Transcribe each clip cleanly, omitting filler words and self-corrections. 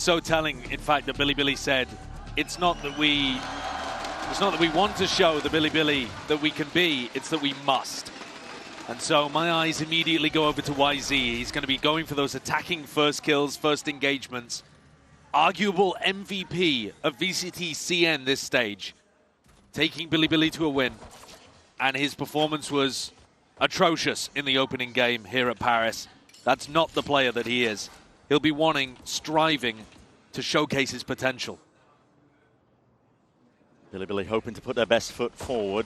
So telling, in fact, that Billy said, it's not that we want to show the Billy that we can be, it's that we must. And so my eyes immediately go over to YZ. He's going to be going for those attacking first kills, first engagements. Arguable MVP of VCT CN this stage. Taking Billy to a win. And his performance was atrocious in the opening game here at Paris. That's not the player that he is. He'll be striving to showcase his potential. Billy hoping to put their best foot forward.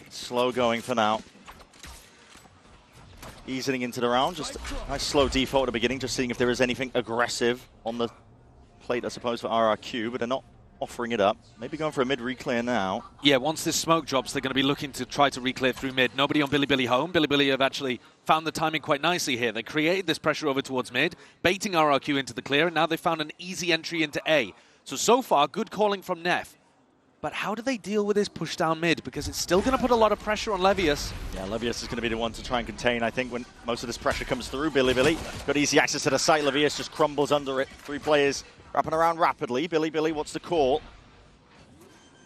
Slow going for now. Easing into the round, just a nice slow default at the beginning, just seeing if there is anything aggressive on the plate, I suppose, for RRQ, but they're not offering it up. Maybe going for a mid re-clear now. Yeah, once this smoke drops, they're going to be looking to try to re-clear through mid. Nobody on Billy home. Billy have actually found the timing quite nicely here. They created this pressure over towards mid, baiting RRQ into the clear, and now they found an easy entry into A. So far, good calling from Neff. But how do they deal with this push down mid? Because it's still going to put a lot of pressure on Levius. Yeah, Levius is going to be the one to try and contain, I think, when most of this pressure comes through. Billy got easy access to the site. Levius just crumbles under it. 3 players wrapping around rapidly. Billy wants the call.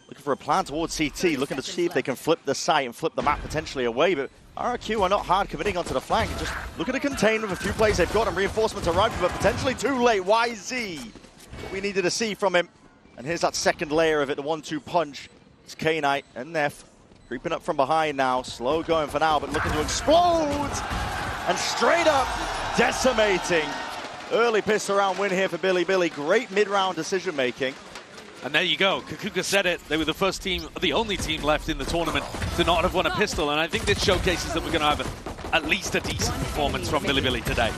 Looking for a plan towards CT, looking to see if they can flip the site and flip the map potentially away. But RRQ are not hard committing onto the flank. Just looking to contain with a few plays they've got and reinforcements arriving, but potentially too late. YZ, what we needed to see from him. And here's that second layer of it, the 1-2 punch. It's K-Knight and Neff creeping up from behind now. Slow going for now, but looking to explode. And straight up decimating. Early piss around win here for Billy. Great mid-round decision making. And there you go. Kakuka said it. They were the first team, the only team left in the tournament to not have won a pistol. And I think this showcases that we're going to have at least a decent performance from Billy today.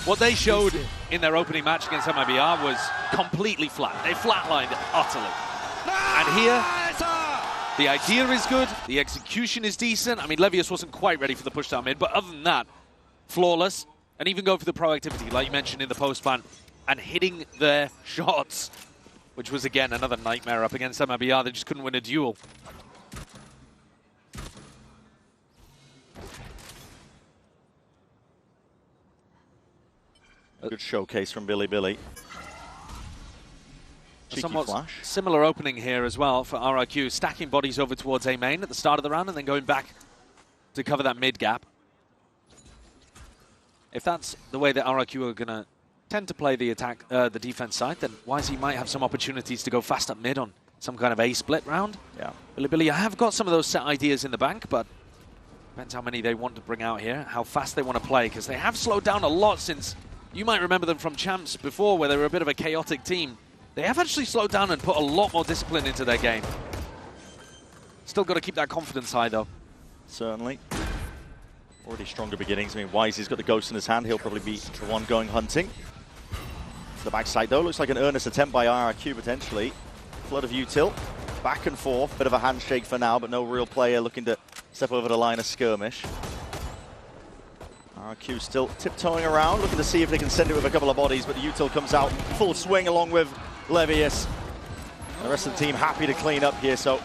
What they showed in their opening match against MIBR was completely flat. They flatlined utterly. And here, the idea is good, the execution is decent. I mean, Levius wasn't quite ready for the push down mid, but other than that, flawless. And even go for the proactivity, like you mentioned in the post-ban, and hitting their shots, which was, again, another nightmare up against MIBR. They just couldn't win a duel. A good showcase from Billy. A somewhat similar opening here as well for RRQ, stacking bodies over towards A main at the start of the round and then going back to cover that mid gap. If that's the way that RRQ are going to tend to play the attack, the defense side, then YZ might have some opportunities to go fast up mid on some kind of A split round. Yeah. Billy, I have got some of those set ideas in the bank, but depends how many they want to bring out here, how fast they want to play, because they have slowed down a lot since. You might remember them from Champs before, where they were a bit of a chaotic team. They have actually slowed down and put a lot more discipline into their game. Still got to keep that confidence high, though. Certainly. Already stronger beginnings. I mean, YZ's got the ghost in his hand. He'll probably be the one going hunting. To the backside, though, looks like an earnest attempt by RRQ, potentially. Flood of util. Back and forth. Bit of a handshake for now, but no real player looking to step over the line of skirmish. RRQ still tiptoeing around, looking to see if they can send it with a couple of bodies, but the util comes out full swing along with Levius. The rest of the team happy to clean up here, so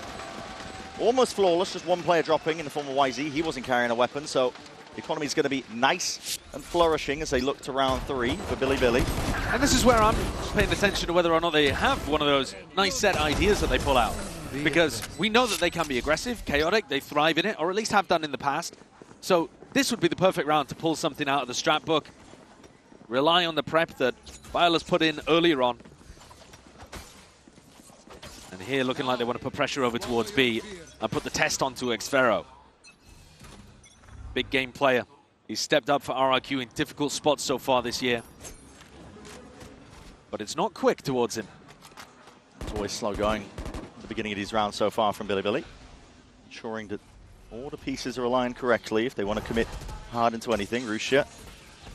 almost flawless, just one player dropping in the form of YZ. He wasn't carrying a weapon, so the economy is going to be nice and flourishing as they look to round 3 for Billy. And this is where I'm paying attention to whether or not they have one of those nice set ideas that they pull out. Because we know that they can be aggressive, chaotic, they thrive in it, or at least have done in the past. So this would be the perfect round to pull something out of the strat book. Rely on the prep that Viola's put in earlier on. And here looking like they want to put pressure over towards B and put the test onto Xfero. Big game player. He's stepped up for RRQ in difficult spots so far this year. But it's not quick towards him. It's always slow going at the beginning of these rounds so far from Billy. Ensuring that all the pieces are aligned correctly if they want to commit hard into anything. Russia,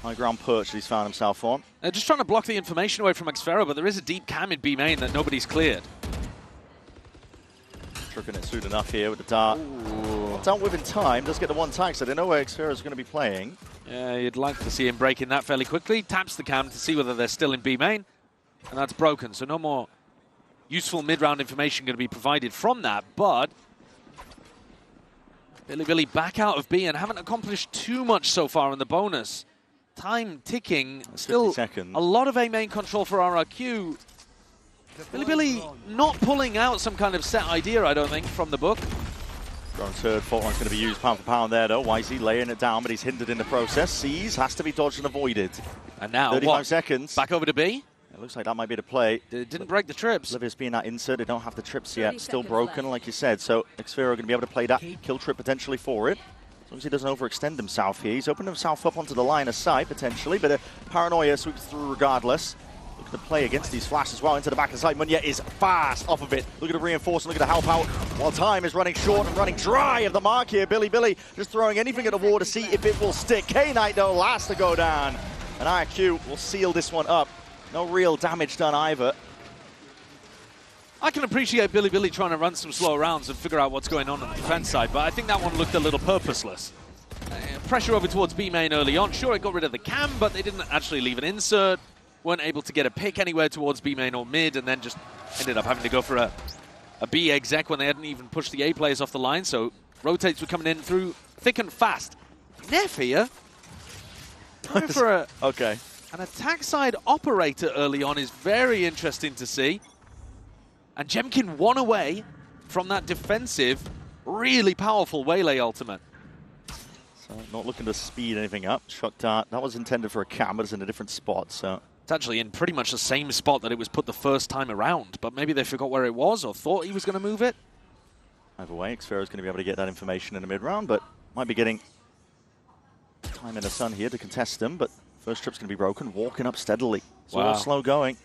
high ground perch that he's found himself on. They're just trying to block the information away from Xfero, but there is a deep cam in B main that nobody's cleared. Trucking it soon enough here with the dart. Not dealt with in time, does get the one tag, so they know where Xfero is going to be playing. Yeah, you'd like to see him breaking that fairly quickly. Taps the cam to see whether they're still in B main, and that's broken, so no more useful mid-round information going to be provided from that, but Billy back out of B and haven't accomplished too much so far in the bonus. time ticking. Still a lot of A main control for RRQ. Billy not pulling out some kind of set idea, I don't think, from the book. Drone third, fault line's going to be used pound for pound there, though. YZ laying it down, but he's hindered in the process. Sees, has to be dodged and avoided. And now, 35 seconds. Back over to B? It looks like that might be the play. It didn't break the trips. Livius being that insert, they don't have the trips yet. Still broken, like you said. So Xfero going to be able to play that kill trip potentially for it. As long as he doesn't overextend himself here. He's opened himself up onto the line of sight, potentially. But Paranoia sweeps through regardless. Look at the play against these flashes as well into the back of the side. Munyet is fast off of it. Look at the reinforcement, look at the help out. While time is running short and running dry of the mark here. Billy just throwing anything at the wall to see if it will stick. K-Knight, though, last to go down. And RRQ will seal this one up. No real damage done either. I can appreciate Billy trying to run some slow rounds and figure out what's going on the defense side, but I think that one looked a little purposeless. Pressure over towards B main early on. Sure, it got rid of the cam, but they didn't actually leave an insert. Weren't able to get a pick anywhere towards B main or mid, and then just ended up having to go for a B exec when they hadn't even pushed the A players off the line, so rotates were coming in through thick and fast. Neff here, going for an attack side operator early on is very interesting to see. And Jemkin one away from that defensive, really powerful Waylay ultimate. So not looking to speed anything up. Shot dart, that was intended for a cam, but it's in a different spot, so. It's actually in pretty much the same spot that it was put the first time around, but maybe they forgot where it was or thought he was going to move it. Either way, Xfero's going to be able to get that information in the mid-round, but might be getting time in the sun here to contest them, but first trip's going to be broken, walking up steadily. It's all slow going.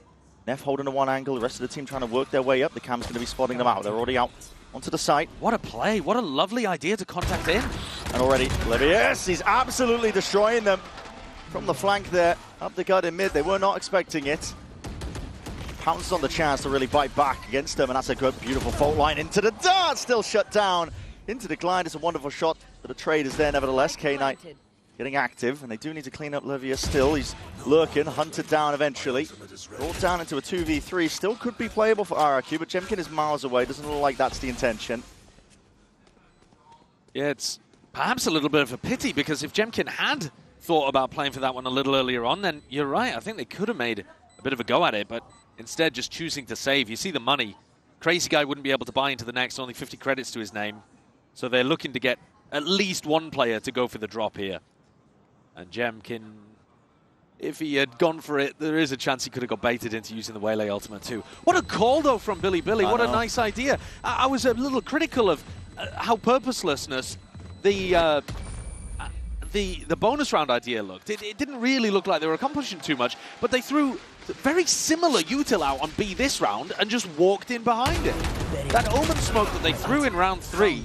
Neff holding to one angle, the rest of the team trying to work their way up. The cam's going to be spotting them out. They're already out onto the site. What a play. What a lovely idea to contact in. And already, Livius, he's absolutely destroying them from the flank there. Up the gut in mid. They were not expecting it. Pounces on the chance to really bite back against them, and that's a good, beautiful fault line into the dart. Still shut down. Into the glide. It's a wonderful shot, but the trade is there nevertheless. K-Knight getting active, and they do need to clean up Livius still. He's lurking, hunted down eventually. Brought down into a 2v3. Still could be playable for RRQ, but Jemkin is miles away. Doesn't look like that's the intention. Yeah, it's perhaps a little bit of a pity, because if Jemkin had thought about playing for that one a little earlier on, then you're right. I think they could have made a bit of a go at it, but instead just choosing to save. You see the money. Crazy Guy wouldn't be able to buy into the next, only 50 credits to his name. So they're looking to get at least one player to go for the drop here. And Jemkin, if he had gone for it, there is a chance he could have got baited into using the Waylay ultimate too. What a call, though, from Billy. What a nice idea. I was a little critical of how purposelessness the bonus round idea looked. It didn't really look like they were accomplishing too much, but they threw very similar util out on B this round and just walked in behind it. That Omen smoke that they threw in round 3,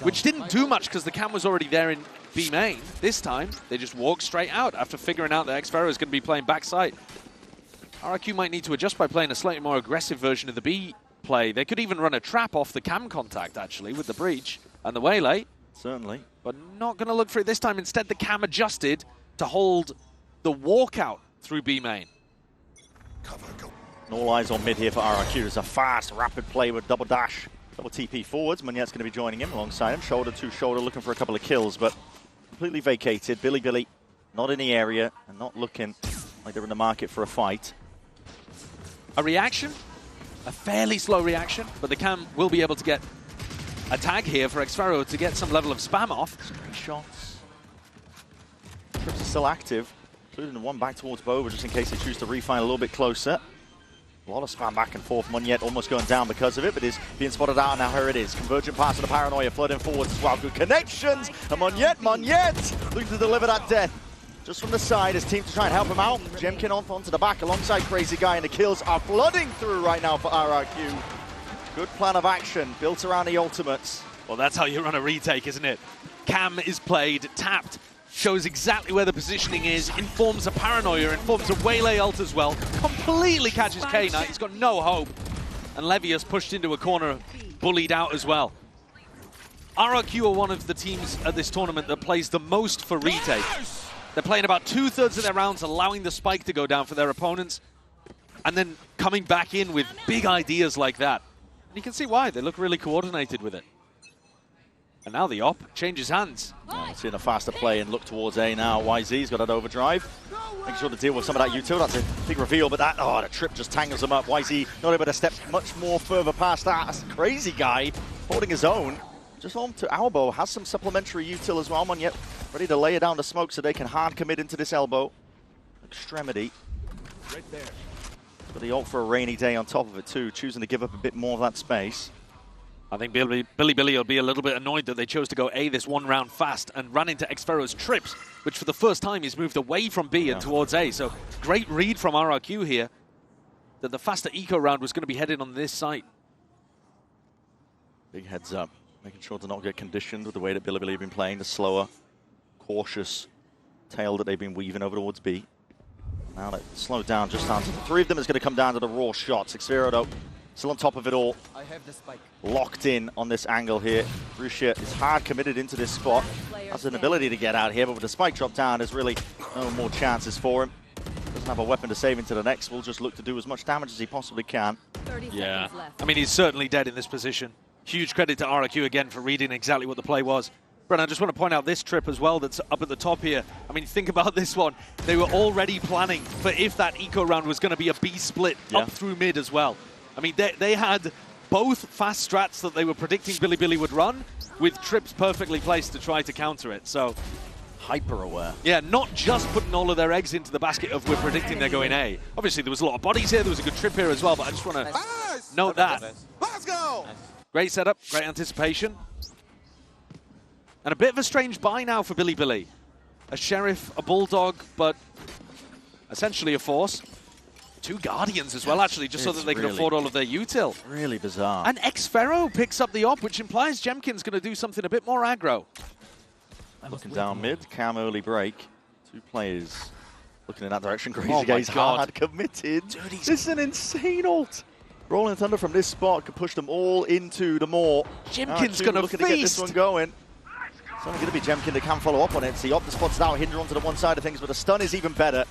which didn't do much because the cam was already there in B main. This time, they just walked straight out after figuring out that Xfero is going to be playing backside. RRQ might need to adjust by playing a slightly more aggressive version of the B play. They could even run a trap off the cam contact, actually, with the breach and the Waylay. Certainly. But not going to look for it this time. Instead, the cam adjusted to hold the walkout through B main. All eyes on mid here for RRQ. It's a fast, rapid play with double dash. Double TP forwards. Munyet's going to be joining him alongside him. Shoulder to shoulder, looking for a couple of kills, but completely vacated. Billy not in the area and not looking like they're in the market for a fight. A reaction, a fairly slow reaction, but the cam will be able to get a tag here for Xfero to get some level of spam off. Great shots. Trips are still active, including the one back towards Bova, just in case they choose to refine a little bit closer. A lot of spam back and forth. Munyet almost going down because of it, but is being spotted out, and now here it is. Convergent pass to the Paranoia, flooding forwards as well. Good connections, and Munyet looking to deliver that death. Just from the side, his team to try and help him out. Jemkin onto the back alongside Crazy Guy, and the kills are flooding through right now for RRQ. Good plan of action, built around the ultimates. Well, that's how you run a retake, isn't it? Cam is played, tapped, shows exactly where the positioning is, informs a Paranoia, informs a Waylay ult as well, completely catches K-Knight, he's got no hope. And Levius pushed into a corner, bullied out as well. RRQ are one of the teams at this tournament that plays the most for retake. They're playing about 2/3 of their rounds, allowing the spike to go down for their opponents, and then coming back in with big ideas like that. And you can see why, they look really coordinated with it. And now the op changes hands. We're seeing a faster play and look towards A now. YZ's got an overdrive. Making sure to deal with some of that util. That's a big reveal, but the trip just tangles him up. YZ not able to step much more further past that. That's a crazy guy holding his own. Just on to elbow. Has some supplementary util as well. Monyet ready to lay it down to smoke so they can hard commit into this elbow. Extremity. Right there. But the ult for a rainy day on top of it too, choosing to give up a bit more of that space. I think Billy will be a little bit annoyed that they chose to go A this one round fast and ran into xFaro's trips, which for the first time he's moved away from B and towards A. So great read from RRQ here that the faster eco round was going to be headed on this site. Big heads up, making sure to not get conditioned with the way that Billy have been playing, the slower, cautious tail that they've been weaving over towards B. Now that slowed down just down to the three of them is going to come down to the raw shots. xFaro though, still on top of it all. I have the spike. Locked in on this angle here. Russia is hard committed into this spot. Has an ability to get out here, but with the spike drop down, there's really no more chances for him. Doesn't have a weapon to save into the next. Will just look to do as much damage as he possibly can. 30 Yeah, seconds left. I mean, he's certainly dead in this position. Huge credit to RRQ again for reading exactly what the play was. Brennan, I just want to point out this trip as well that's up at the top here. I mean, think about this one. They were already planning for if that eco round was going to be a B split up through mid as well. I mean, they had both fast strats that they were predicting Billy would run with trips perfectly placed to try to counter it. So, hyper aware. Yeah, not just putting all of their eggs into the basket of we're predicting they're going A. Obviously, there was a lot of bodies here. There was a good trip here as well, but I just want to note that. Let's go! Great setup, great anticipation. And a bit of a strange buy now for Billy. A Sheriff, a Bulldog, but essentially a Force. 2 Guardians as well, actually, just so that they can afford all of their util. Really bizarre. And xFaro picks up the op, which implies Jemkin's going to do something a bit more aggro. Looking down mid, Cam early break. 2 players looking in that direction. Crazy Oh Guy's my God. hard committed. This is an insane ult. Rolling Thunder from this spot could push them all into the maw. Jemkin's going to looking to get this one going. It's only going to be Jemkin that can follow up on it. See, the spot's out, Hinder onto the one side of things, but the stun is even better.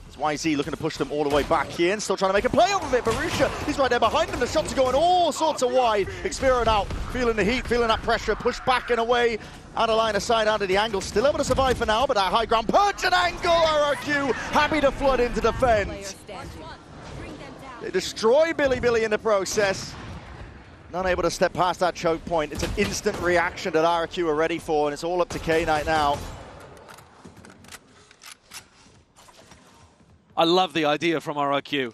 It's YZ looking to push them all the way back here and still trying to make a play off of it. Barusha, he's right there behind him. The shots are going all sorts of wide. xFaro out, feeling the heat, feeling that pressure, pushed back and away. Out of line of sight, out of the angle. Still able to survive for now, but that high ground punch and angle. RRQ happy to flood into defense. They destroy Billy in the process. Not able to step past that choke point. It's an instant reaction that RRQ are ready for, and it's all up to K-Knight now. I love the idea from RRQ.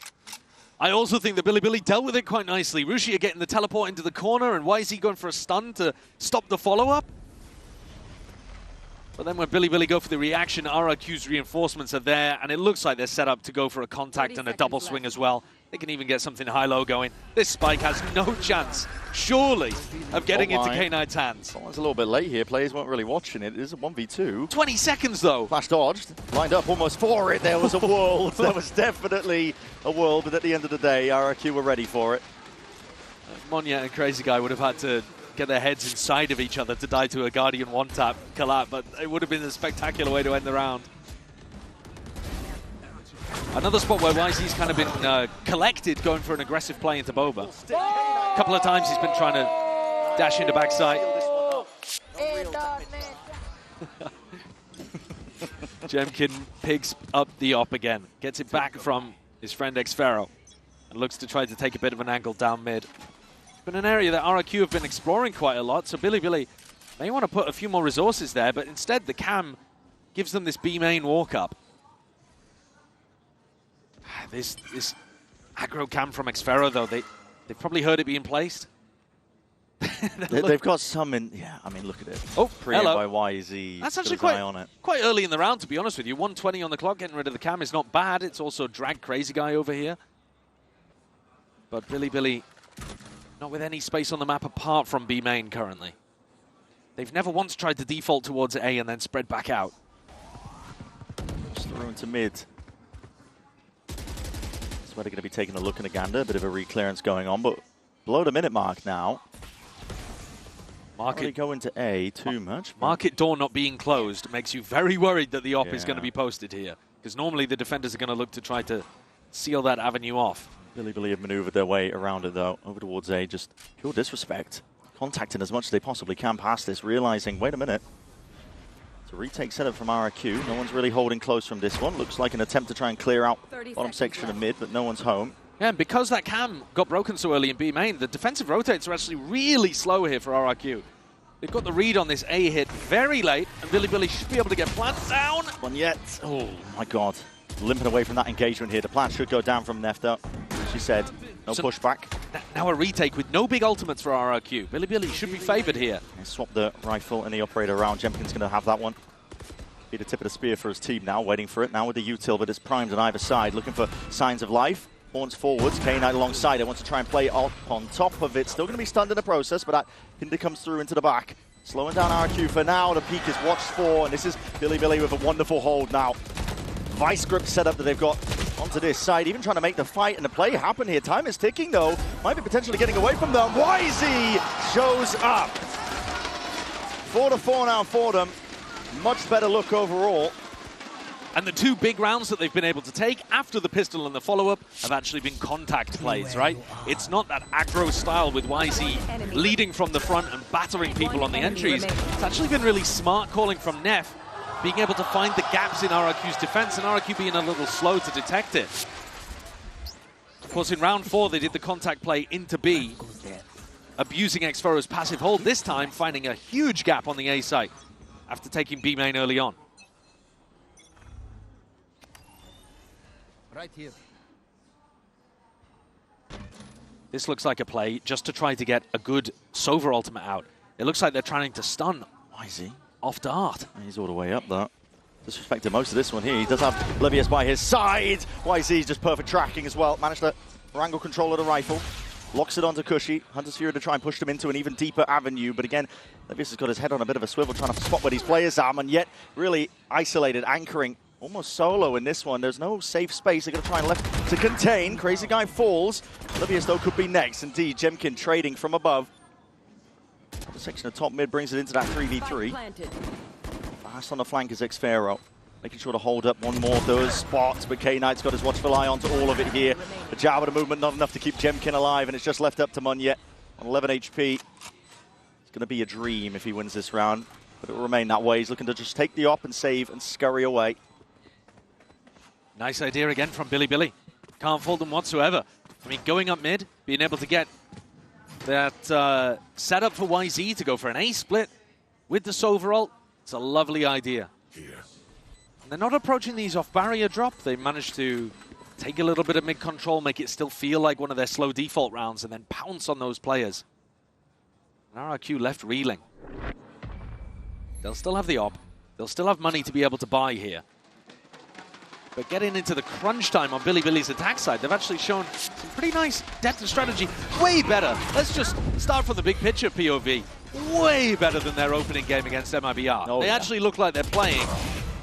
I also think that Billy dealt with it quite nicely. Rushia getting the teleport into the corner, and YZ going for a stun to stop the follow-up. But then when Billy go for the reaction, RRQ's reinforcements are there, and it looks like they're set up to go for a contact and a double swing as well. They can even get something high-low going. This spike has no chance, surely, of getting into K-Knight's hands. Someone's a little bit late here. Players weren't really watching it. It is a 1v2. 20 seconds, though. Flash dodged, lined up almost for it. There was a world. There was definitely a world, but at the end of the day, RRQ were ready for it. Monyet and Crazy Guy would have had to get their heads inside of each other to die to a Guardian one-tap collab, but it would have been a spectacular way to end the round. Another spot where YZ's kind of been collected, going for an aggressive play into Boba. A couple of times he's been trying to dash into backside. Jemkin picks up the op again, gets it back from his friend xFaro, and looks to try to take a bit of an angle down mid. It's been an area that RRQ have been exploring quite a lot, so Billy may want to put a few more resources there, but instead the cam gives them this B main walk-up. This aggro cam from xFaro, though, they've probably heard it being placed. They've got some in, yeah, I mean, look at it. Oh, Pre-aimed hello. by YZ. That's actually quite early in the round, to be honest with you. 120 on the clock, getting rid of the cam is not bad. It's also drag Crazy Guy over here. But Billy, not with any space on the map apart from B main currently. They've never once tried to default towards A and then spread back out. Just through into mid. That's where they're going to be taking a look in Uganda. A bit of a re-clearance going on, but below the minute mark now. Market go into A too much. Market door not being closed makes you very worried that the op is going to be posted here, because normally the defenders are going to look to try to seal that avenue off. Billy have maneuvered their way around it though, over towards A. Just pure disrespect. contacting as much as they possibly can past this, realizing, wait a minute. It's a retake setup from RRQ. No one's really holding close from this one. Looks like an attempt to try and clear out bottom section of mid, but no one's home. Yeah, and because that cam got broken so early in B main, the defensive rotates are actually really slow here for RRQ. They've got the read on this A hit very late, and Billy should be able to get plant down. One yet. Oh my god. Limping away from that engagement here. The plant should go down from Neff though. She said, no pushback. Now a retake with no big ultimates for RRQ. Billy should be favored here. They swap the rifle and the operator around. Jemkin's going to have that one. Be the tip of the spear for his team now, waiting for it. Now with the util, but it's primed on either side, looking for signs of life. Horns forwards, K9 alongside it, wants to try and play up on top of it. Still going to be stunned in the process, but that hinder comes through into the back. Slowing down RRQ for now. The peak is watched for, and this is Billy with a wonderful hold now. Vice grip setup that they've got onto this side, even trying to make the fight and the play happen here. Time is ticking though. Might be potentially getting away from them. YZ shows up. 4-4 now for them. Much better look overall. And the two big rounds that they've been able to take after the pistol and the follow-up have actually been contact plays, right? It's not that aggro style with YZ leading from the front and battering people on the entries. It's actually been really smart calling from Neff, being able to find the gaps in RRQ's defense and RRQ being a little slow to detect it. Of course, in round 4, they did the contact play into B, abusing Xfero's passive hold, this time finding a huge gap on the A site after taking B main early on. Right here. This looks like a play just to try to get a good Sova ultimate out. It looks like they're trying to stun YZ off Dart. He's all the way up though. Disrespected most of this one here. He does have Levius by his side. YZ's just perfect tracking as well. Managed to wrangle control of the rifle. Locks it onto Cushy. Hunter's Fury to try and push them into an even deeper avenue. But again, Levius has got his head on a bit of a swivel trying to spot where these players are, and yet really isolated, anchoring almost solo in this one. There's no safe space. They're going to try and left to contain. Crazy Guy falls. Levius, though, could be next. Indeed, Jemkin trading from above. The section of top mid brings it into that 3v3. Fast on the flank is Xfero. Making sure to hold up one more of those spots, but K-Knight's got his watchful eye onto all of it here. The jab of the movement, not enough to keep Jemkin alive, and it's just left up to Munyet on 11 HP. It's going to be a dream if he wins this round, but it will remain that way. He's looking to just take the op and save and scurry away. Nice idea again from Billy. Can't fault them whatsoever. I mean, going up mid, being able to get that setup for YZ to go for an A split with the Sova ult, it's a lovely idea. And they're not approaching these off barrier drop. They managed to take a little bit of mid control, make it still feel like one of their slow default rounds, and then pounce on those players. And RRQ left reeling. They'll still have the op. They'll still have money to be able to buy here. But getting into the crunch time on Billy's attack side, they've actually shown some pretty nice depth and strategy. Way better. Let's just start from the big picture POV. Way better than their opening game against MIBR. Oh, they actually look like they're playing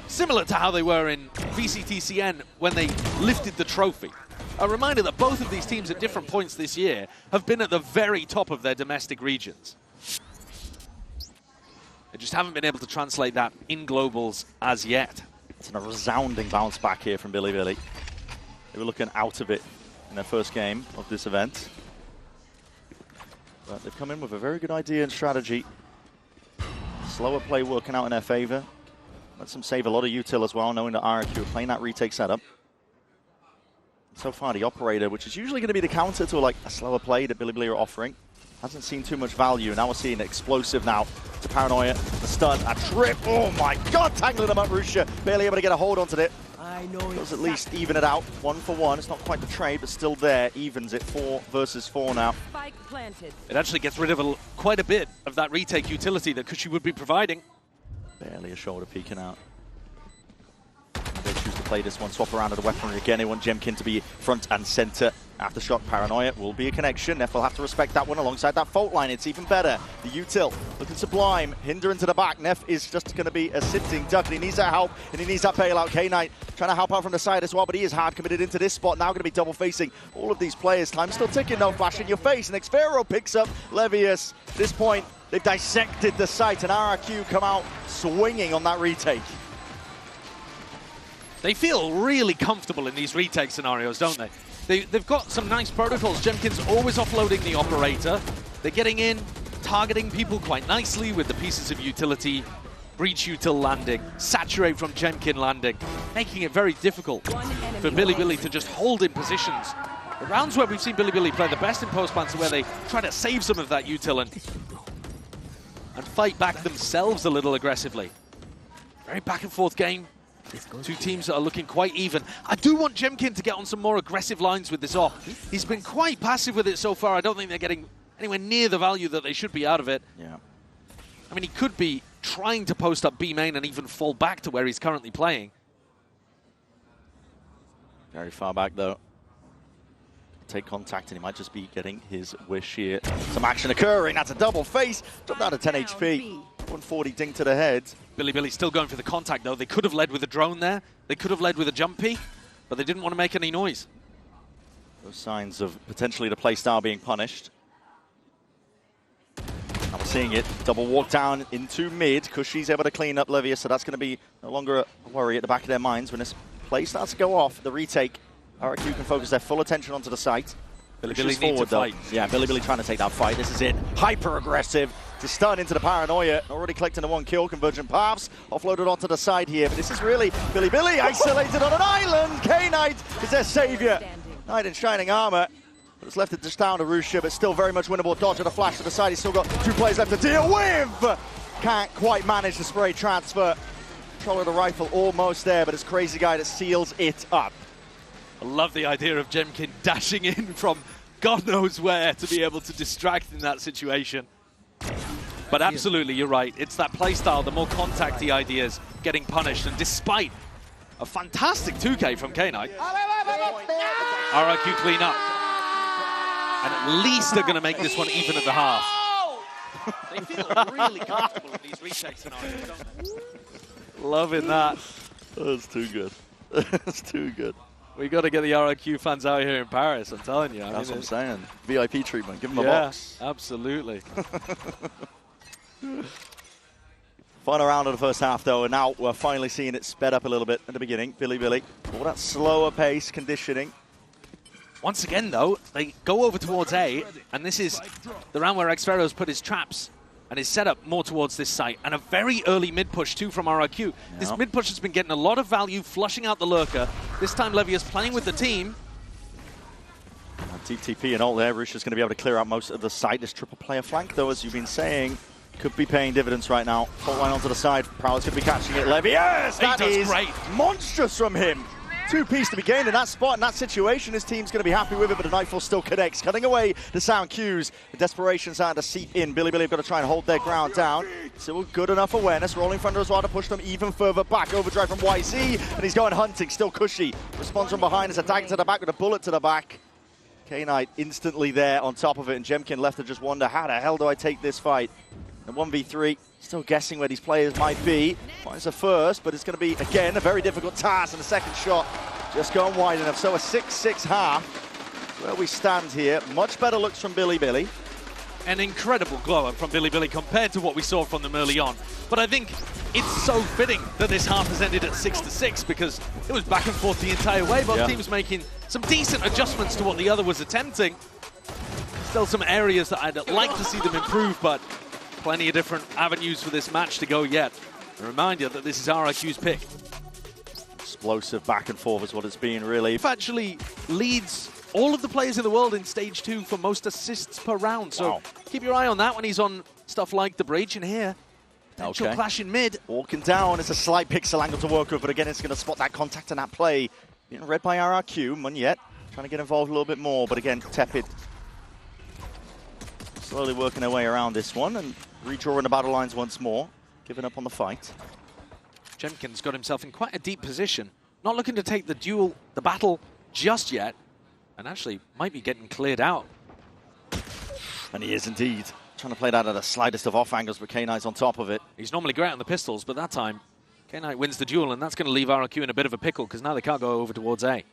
similar to how they were in VCTCN when they lifted the trophy. A reminder that both of these teams at different points this year have been at the very top of their domestic regions. They just haven't been able to translate that in globals as yet. It's a resounding bounce back here from Billy. They were looking out of it in their first game of this event. But they've come in with a very good idea and strategy. Slower play working out in their favor. Lets them save a lot of util as well, knowing that RRQ are playing that retake setup. So far, the operator, which is usually going to be the counter to like a slower play that Billy are offering, hasn't seen too much value. Now we're seeing explosive now to Paranoia. The stun, a trip. Oh my god, tangling them up, Rusha. Barely able to get a hold onto it. I know Does at least even it out. 1 for 1. It's not quite the trade, but still there. Evens it 4 versus 4 now. Spike planted. It actually gets rid of quite a bit of that retake utility that Cushy would be providing. Barely a shoulder peeking out. They choose to play this one, swap around at the weaponry again. They want Jemkin to be front and center. Aftershock, Paranoia will be a connection. Neff will have to respect that one alongside that fault line. It's even better. The util looking sublime. Hinder into the back. Neff is just going to be a sitting duck, and he needs that help, and he needs that bailout. K-Knight trying to help out from the side as well, but he is hard committed into this spot. Now going to be double facing all of these players. Time still ticking though, flash in your face, and Xfero picks up Levius. At this point, they've dissected the site, and RRQ come out swinging on that retake. They feel really comfortable in these retake scenarios, don't they? They've got some nice protocols. Jemkin's always offloading the operator. They're getting in, targeting people quite nicely with the pieces of utility, breach util landing, saturate from Jemkin landing, making it very difficult for Bilibili to just hold in positions. The rounds where we've seen Bilibili play the best in post plants are where they try to save some of that util and fight back themselves a little aggressively. Very back and forth game. Two teams that are looking quite even. I do want Jemkin to get on some more aggressive lines with this off. He's been quite passive with it so far. I don't think they're getting anywhere near the value that they should be out of it. Yeah. I mean, he could be trying to post up B main and even fall back to where he's currently playing. Very far back, though. Take contact, and he might just be getting his wish here. Some action occurring. That's a double face. Dropped down to 10 HP. 140 ding to the head. Bilibili still going for the contact, though. They could have led with a drone there. They could have led with a jumpy, but they didn't want to make any noise. Those signs of potentially the playstyle being punished. And we're seeing it. Double walk down into mid. Cushy's able to clean up Livia, so that's going to be no longer a worry at the back of their minds. When this play starts to go off, the retake, RRQ can focus their full attention onto the site. Bilibili needs to fight. Yeah, Bilibili trying to take that fight. This is it. Hyper aggressive. To stun into the paranoia. Already collecting the 1 kill. Convergent paths. Offloaded onto the side here. But this is really Bilibili isolated on an island. K-Knight is their savior. Knight in shining armor. But it's left it just down to Rusha, but still very much winnable. Dodge of the flash to the side. He's still got 2 players left to deal with. Can't quite manage the spray transfer. Control of the rifle almost there, but it's Crazy Guy that seals it up. I love the idea of Jemkin dashing in from God knows where to be able to distract in that situation. But absolutely, you're right. It's that playstyle, the more contacty ideas getting punished. And despite a fantastic 2K from K-Knight, RRQ clean up. And at least they're going to make this one even at the half. They feel really comfortable in these retake scenarios, don't they? Loving that. That's too good. That's too good. We got to get the RRQ fans out here in Paris, I'm telling you. That's what I'm saying. VIP treatment. Give them a box. Absolutely. Final round of the first half, though, and now we're finally seeing it sped up a little bit at the beginning. Bilibili, all that slower pace conditioning. Once again, though, they go over towards A, and this is the round where Xfero's put his traps and his setup more towards this site. And a very early mid-push, too, from RRQ. Yep. This mid-push has been getting a lot of value, flushing out the lurker. This time, Levia's playing with the team. Deep TP and all there. Rusha's going to be able to clear out most of the site. This triple player flank, though, as you've been saying, could be paying dividends right now. Fault line onto the side. Prowler's going to be catching it. Levy, yes! That is great. Monstrous from him. 2-piece to be gained in that spot, in that situation. His team's going to be happy with it, but the Nightfall still connects. Cutting away the sound cues. The desperation starting to seep in. Bilibili have got to try and hold their ground down. Still good enough awareness. Rolling Thunder as well to push them even further back. Overdrive from YZ, and he's going hunting. Still Cushy. Responds from behind. It's a dagger to the back with a bullet to the back. K-Knight instantly there on top of it, and Jemkin left to just wonder, how the hell do I take this fight? And 1v3, still guessing where these players might be. Finds a first, but it's going to be, again, a very difficult task, and the second shot just going wide enough. So a 6-6 half, where we stand here. Much better looks from Bilibili. An incredible glow-up from Bilibili compared to what we saw from them early on. But I think it's so fitting that this half has ended at 6-6 because it was back and forth the entire way. Both teams making some decent adjustments to what the other was attempting. Still some areas that I'd like to see them improve, but plenty of different avenues for this match to go yet. A reminder that this is RRQ's pick. Explosive back and forth is what it's been, really. It actually leads all of the players in the world in Stage 2 for most assists per round. So keep your eye on that when he's on stuff like the breach. And here, potential clash in mid. Walking down, it's a slight pixel angle to work with, but again, it's going to spot that contact and that play. Being read by RRQ, Munyet trying to get involved a little bit more, but again, Tepid slowly working their way around this one and redrawing the battle lines once more, giving up on the fight. Jemkin's got himself in quite a deep position. Not looking to take the battle just yet, and actually might be getting cleared out. And he is indeed. Trying to play that at the slightest of off angles, but K-Knight's on top of it. He's normally great on the pistols, but that time, K-Knight wins the duel, and that's going to leave RRQ in a bit of a pickle, because now they can't go over towards A.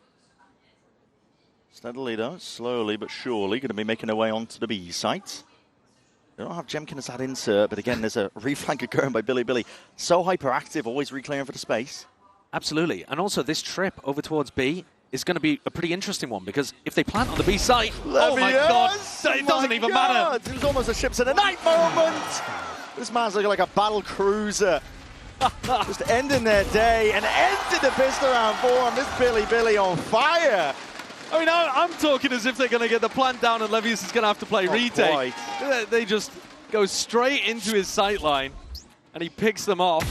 Steadily, though, slowly but surely, going to be making their way onto the B site. They don't have Jemkin as that insert, but again, there's a reflank occurring by Bilibili. So hyperactive, always reclearing for the space. Absolutely. And also, this trip over towards B is going to be a pretty interesting one, because if they plant on the B site, oh my god, it doesn't even matter. It was almost a ships in a night moment. This man's looking like a battle cruiser. Just ending their day and ending the pistol round for him. This Billy on fire. I mean, I'm talking as if they're going to get the plant down and Levius is going to have to play retake. They just go straight into his sight line and he picks them off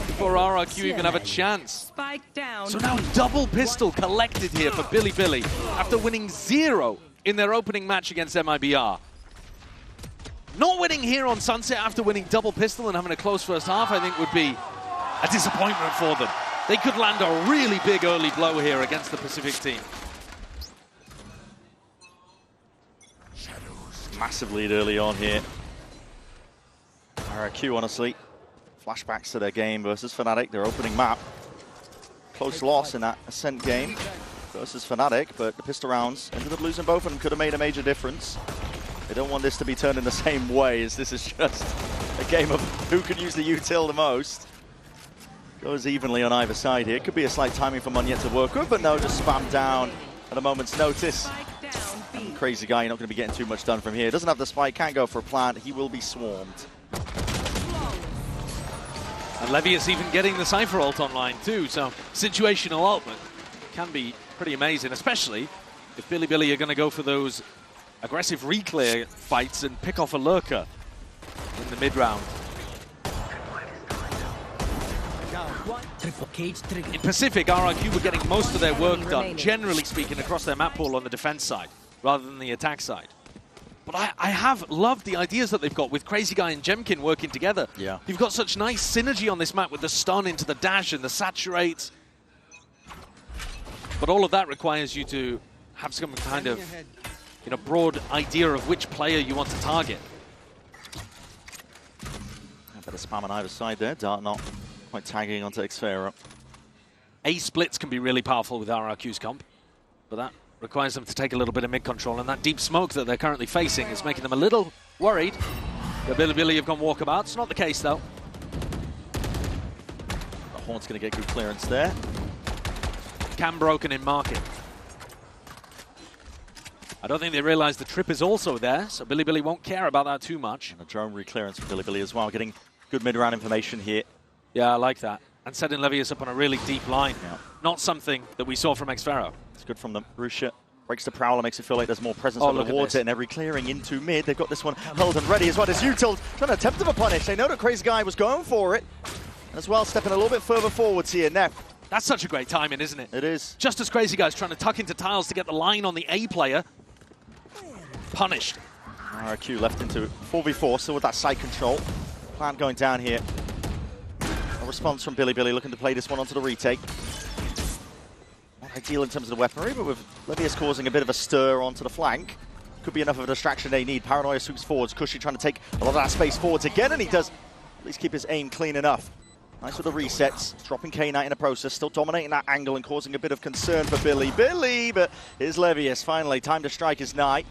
before RRQ even have a chance. Spike down. So now double pistol collected here for Billy after winning 0 in their opening match against MIBR. Not winning here on Sunset after winning double pistol and having a close first half, I think would be a disappointment for them. They could land a really big early blow here against the Pacific team. Massive lead early on here. RRQ, honestly, flashbacks to their game versus Fnatic, their opening map. Close loss in that Ascent game versus Fnatic, but the pistol rounds ended up losing both of them, could have made a major difference. They don't want this to be turned in the same way, as this is just a game of who can use the util the most. Goes evenly on either side here. Could be a slight timing for Monyet to work with, but no, just spam down at a moment's notice. Crazy guy, you're not going to be getting too much done from here. Doesn't have the spike, can't go for a plant. He will be swarmed. And Levius even getting the Cypher ult online too, so situational ultimate can be pretty amazing, especially if Billy are going to go for those aggressive reclear fights and pick off a lurker in the mid-round. In Pacific, RRQ were getting most of their work done, generally speaking, across their map pool on the defense side, rather than the attack side. But I have loved the ideas that they've got with Crazy Guy and Jemkin working together. Yeah. You've got such nice synergy on this map with the stun into the dash and the saturate. But all of that requires you to have some kind of broad idea of which player you want to target. A bit of spam on either side there. Dart not quite tagging onto Xfera. A splits can be really powerful with RRQ's comp, but that requires them to take a little bit of mid-control, and that deep smoke that they're currently facing is making them a little worried that Billy have gone walkabout. It's not the case, though. Horn's going to get good clearance there. Cam broken in market. I don't think they realize the trip is also there, so Billy won't care about that too much. And a drone reclearance for Billy as well, getting good mid-round information here. Yeah, I like that. And setting Levius up on a really deep line. Yeah. Not something that we saw from Xfera. It's good from them. Rusha breaks the Prowler, makes it feel like there's more presence on the water, and every clearing into mid. They've got this one held and ready as well as util trying to attempt a punish. They know that Crazy Guy was going for it. As well, stepping a little bit further forwards here. Neff. That's such a great timing, isn't it? It is. Just as Crazy Guy's trying to tuck into tiles to get the line on the A player. Punished. RRQ left into 4v4, still with that side control. Plant going down here. A response from Billy looking to play this one onto the retake. Not ideal in terms of the weaponry, but with Levius causing a bit of a stir onto the flank. Could be enough of a distraction they need. Paranoia swoops forwards. Cushy trying to take a lot of that space forwards again, and he does at least keep his aim clean enough. Nice with the resets, dropping K-Knight in the process, still dominating that angle and causing a bit of concern for Billy, but here's Levius, finally, time to strike his Knight.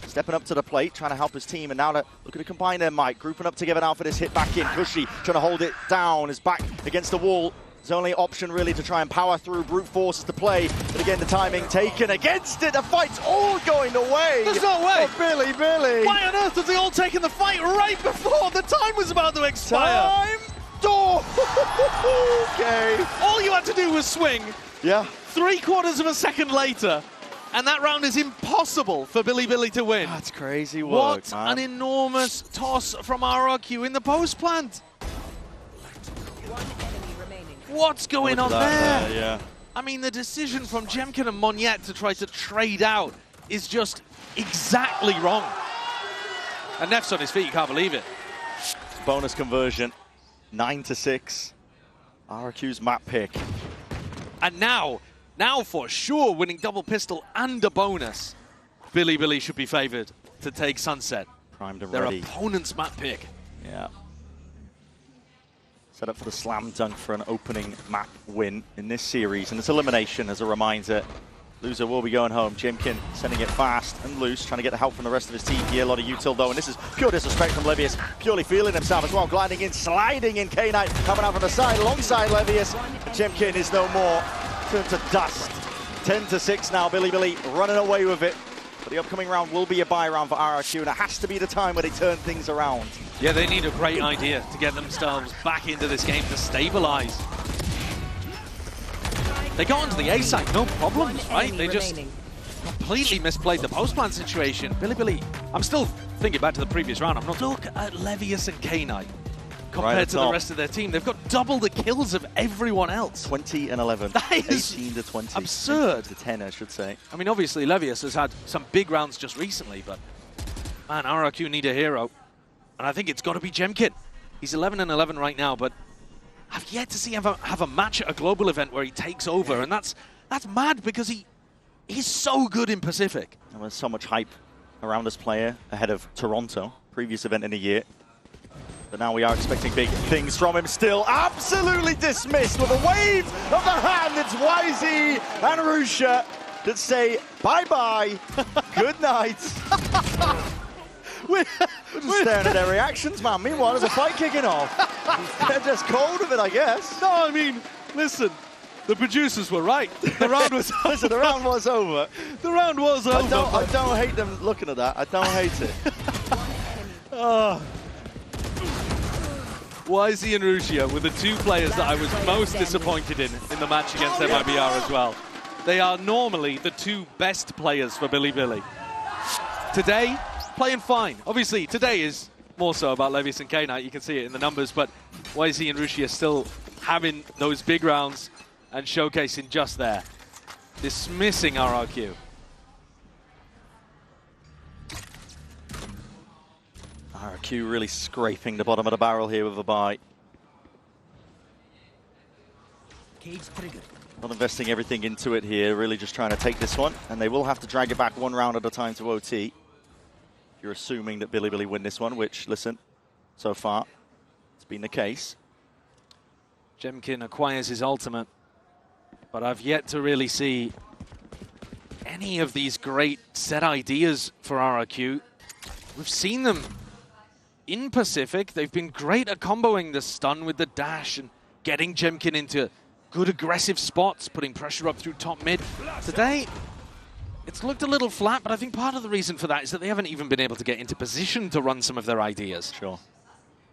Stepping up to the plate, trying to help his team, and now looking to combine their might, grouping up together now for this hit back in. Cushy trying to hold it down, is back against the wall. His only option really to try and power through, brute forces to play, but again the timing taken against it, the fight's all going away. There's no way. Billy. Why on earth have they all taken the fight right before the time was about to expire? Time! Okay. All you had to do was swing. Yeah. 3/4 of a second later, and that round is impossible for Billy to win. That's crazy work, What man. an enormous toss from RRQ in the post plant. What's going on there? Yeah. I mean, the decision from Jemkin and Monyet to try to trade out is just exactly wrong. And Neff's on his feet, you can't believe it. Bonus conversion, 9-6. RRQ's map pick. And now for sure, winning double pistol and a bonus, Billy should be favored to take Sunset. Primed and Their ready. opponent's map pick. Yeah. Set up for the slam dunk for an opening map win in this series. And it's elimination as a reminder. Loser will be going home. Jemkin sending it fast and loose, trying to get the help from the rest of his team here. A lot of util though, and this is pure disrespect from Levius. Purely feeling himself as well, gliding in, sliding in. K-Knight coming out from the side alongside Levius. Jemkin is no more. Turned to dust. 10-6 now, Billy running away with it. But the upcoming round will be a buy round for RRQ, and it has to be the time where they turn things around. Yeah, they need a great idea to get themselves back into this game to stabilize. They got onto the A side, no problems, right? They just completely misplayed the post-plan situation. Billy, I'm still thinking back to the previous round. I'm not look at Levius and K-Knight compared to the rest of their team. They've got double the kills of everyone else. 20 and 11. That is 18 to 20. absurd. To 10, I should say. I mean, obviously, Levius has had some big rounds just recently, but man, RRQ need a hero. And I think it's got to be Jemkin. He's 11 and 11 right now, but I've yet to see him have a match at a global event where he takes over, and that's mad because he's so good in Pacific. And there's so much hype around this player ahead of Toronto, previous event in the year. But now we are expecting big things from him still. Absolutely dismissed with a wave of the hand. It's YZ and Rusha that say bye-bye, good night. We're just staring at their reactions, man. Meanwhile, there's a fight kicking off. They're just cold of it, I guess. No, I mean, listen, the producers were right. The round was over. Listen, the round was over. The round was over. I don't hate them looking at that. I don't hate it. YZ and Rushia were the two players that I was most disappointed in the match against MIBR as well. They are normally the two best players for Billy. Today, playing fine. Obviously, today is more so about Levius and K-Knight. You can see it in the numbers, but YZ and Rushia still having those big rounds and showcasing just there. Dismissing RRQ. RRQ really scraping the bottom of the barrel here with a buy. Not investing everything into it here, really just trying to take this one, and they will have to drag it back one round at a time to OT. If you're assuming that Billy win this one, which, listen, so far, it's been the case. Jemkin acquires his ultimate, but I've yet to really see any of these great set ideas for RRQ. We've seen them in Pacific. They've been great at comboing the stun with the dash and getting Jemkin into good aggressive spots, putting pressure up through top mid. Today, it's looked a little flat, but I think part of the reason for that is that they haven't even been able to get into position to run some of their ideas. Sure.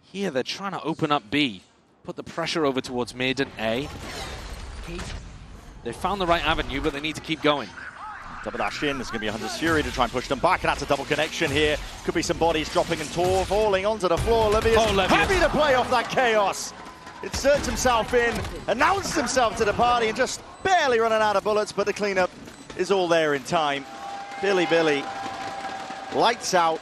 Here, they're trying to open up B, put the pressure over towards mid and A. They found the right avenue, but they need to keep going. Double dash in, there's going to be a Hunter's Fury to try and push them back, and that's a double connection here. Could be some bodies dropping and Tor falling onto the floor. Levius happy to play off that chaos. Inserts himself in, announced himself to the party, and just barely running out of bullets, but the cleanup is all there in time. Billy, lights out.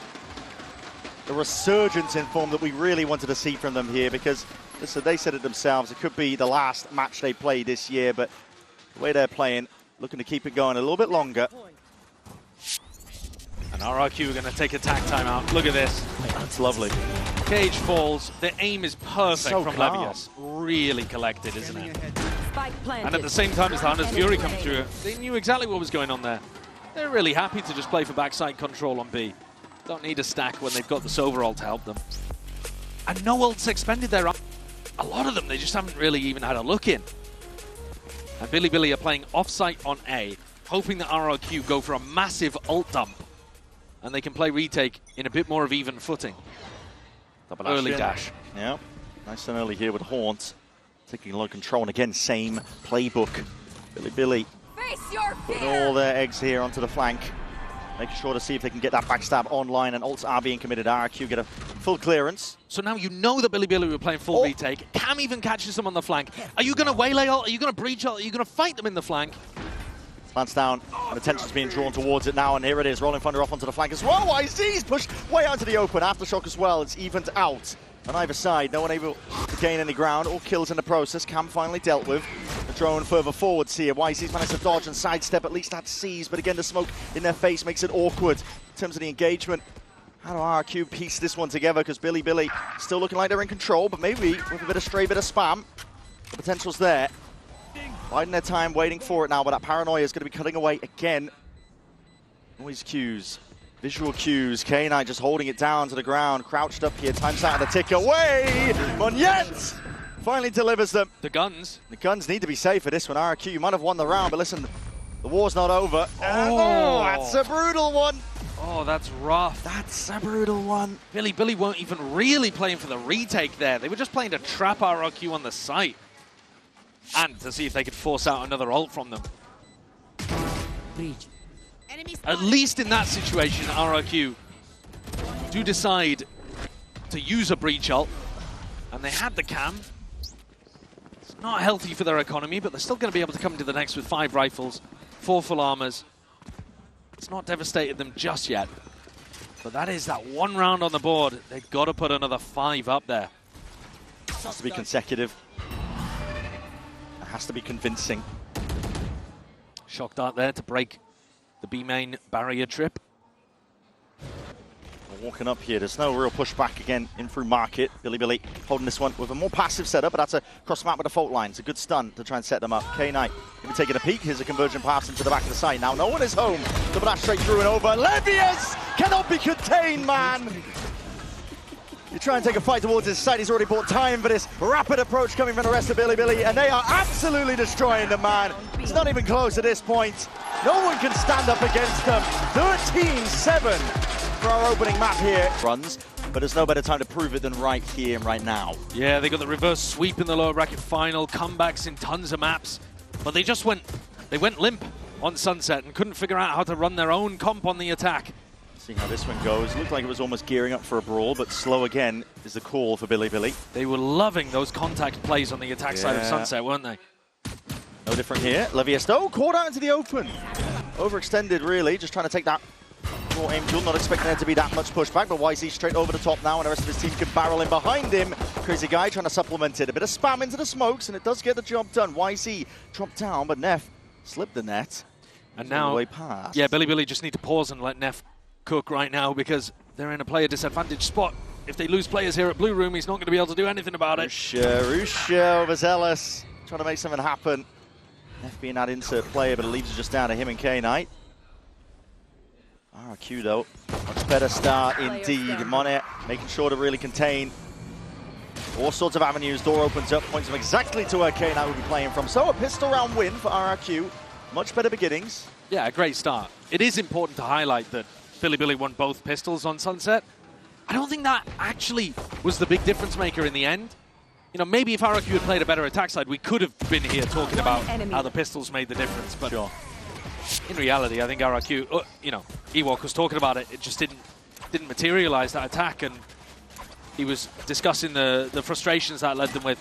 The resurgence in form that we really wanted to see from them here, because, listen, they said it themselves, it could be the last match they play this year, but the way they're playing, looking to keep it going a little bit longer. And RRQ are going to take a tack timeout. Look at this. That's lovely. Cage falls. The aim is perfect So from calm. Levius. Really collected, isn't it? Spike planted. And at the same time as the Hunter's Fury come through, they knew exactly what was going on there. They're really happy to just play for backside control on B. Don't need a stack when they've got this overall to help them. And no ults expended there. A lot of them, they just haven't really even had a look in. And Billy are playing offsite on A, hoping that RRQ go for a massive ult dump. And they can play retake in a bit more of even footing. Double Early in. dash. Yeah, nice and early here with Haunt. Taking low control, and again, same playbook. Billy Face your putting fear. all their eggs here onto the flank. Making sure to see if they can get that backstab online, and ults are being committed. RRQ get a full clearance. So now you know that Billy were playing full retake. Cam even catches them on the flank. Are you going to waylay ult? Are you going to breach ult? Are you going to fight them in the flank? Slants down, and attention's being drawn towards it now, and here it is. Rolling Thunder off onto the flank as well. YZ's pushed way out to the open. Aftershock as well. It's evened out on either side. No one able to gain any ground. All kills in the process. Cam finally dealt with. The drone further forwards here. YZ's managed to dodge and sidestep, at least that sees, but again the smoke in their face makes it awkward in terms of the engagement. How do RRQ piece this one together? Because Billy still looking like they're in control, but maybe with a bit of stray bit of spam. The potential's there. Biding their time, waiting for it now, but that paranoia is going to be cutting away again. Noise cues, visual cues. K9 just holding it down to the ground, crouched up here, time's out of the tick away. Monyet finally delivers them. The guns. The guns need to be safe for this one. RRQ, you might have won the round, but listen, The war's not over. Oh, that's a brutal one. Oh, that's rough. That's a brutal one. Billy weren't even really playing for the retake there. They were just playing to trap RRQ on the site. And to see if they could force out another ult from them. Breach. At least in that situation, RRQ do decide to use a breach ult. And they had the cam. It's not healthy for their economy, but they're still going to be able to come to the next with 5 rifles, 4 full armors. It's not devastated them just yet. But that is that 1 round on the board. They've got to put another 5 up there. It has to be consecutive. It has to be convincing. Shock dart there to break the B main barrier trip. Walking up here, there's no real pushback again in through market. Billy holding this one with a more passive setup, but that's a cross map with a fault line. It's a good stun to try and set them up. K-Knight going to be taking a peek. Here's a convergent pass into the back of the site. Now no one is home. Double dash straight through and over. Levius cannot be contained, man. You try and take a fight towards his side. He's already bought time for this rapid approach coming from the rest of Billy, and they are absolutely destroying the man. It's not even close at this point. No one can stand up against them. 13-7. For our opening map here. Runs, but there's no better time to prove it than right here and right now. Yeah, they got the reverse sweep in the lower bracket final, comebacks in tons of maps, but they went limp on Sunset and couldn't figure out how to run their own comp on the attack. See how this one goes. Looked like it was almost gearing up for a brawl, but slow again is the call for Billy. They were loving those contact plays on the attack side of Sunset, weren't they? No different here. Levius, though, caught out into the open. Overextended, really, just trying to take that raw aim duel. Not expecting there to be that much pushback, but YZ straight over the top now, and the rest of his team can barrel in behind him. Crazy guy trying to supplement it. A bit of spam into the smokes, and it does get the job done. YZ dropped down, but Neff slipped the net. And now, way past. Yeah, Billy just need to pause and let Neff cook right now because they're in a player disadvantage spot. If they lose players here at Blue Room, he's not going to be able to do anything about it. Rusha overzealous, trying to make something happen. Neff being that insert player, but it leaves it just down to him and K-Knight. RRQ though, much better start indeed. Monet making sure to really contain all sorts of avenues. Door opens up, points him exactly to where K-Knight will be playing from. So a pistol round win for RRQ. Much better beginnings. Yeah, a great start. It is important to highlight that Billy won both pistols on Sunset. I don't think that actually was the big difference maker in the end. You know, maybe if RRQ had played a better attack side, we could have been here talking about how the pistols made the difference. But sure. In reality, I think RRQ, you know, Ewok was talking about it. It just didn't materialize, that attack, and he was discussing the frustrations that led them with.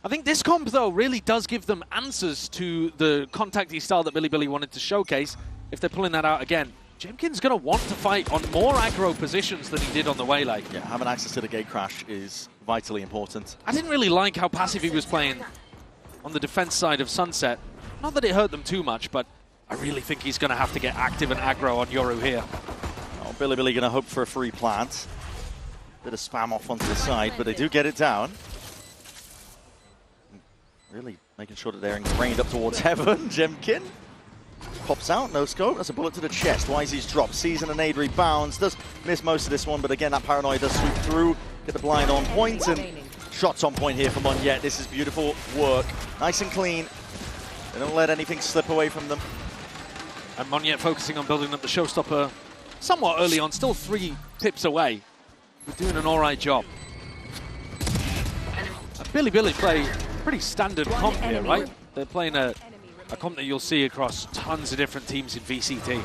I think this comp, though, really does give them answers to the contacty style that Billy wanted to showcase. If they're pulling that out again, Jemkin's going to want to fight on more aggro positions than he did on the Waylay. Yeah, having access to the gate crash is vitally important. I didn't really like how passive he was playing on the defense side of Sunset. Not that it hurt them too much, but I really think he's going to have to get active and aggro on Yoru here. Oh, Billy going to hope for a free plant. Bit of spam off onto the side, but they do get it down. Really making sure that they're ingrained up towards heaven. Jemkin pops out, no scope. That's a bullet to the chest. YZ's drop, sees an nade rebounds, does miss most of this one, but again, that paranoia does sweep through, get the blind on point, and shots on point here for Monjet. This is beautiful work. Nice and clean. They don't let anything slip away from them. And Monjet focusing on building up the showstopper somewhat early on, still 3 pips away. We're doing an all right job. Billy play pretty standard comp here, right? They're playing a comp that you'll see across tons of different teams in VCT.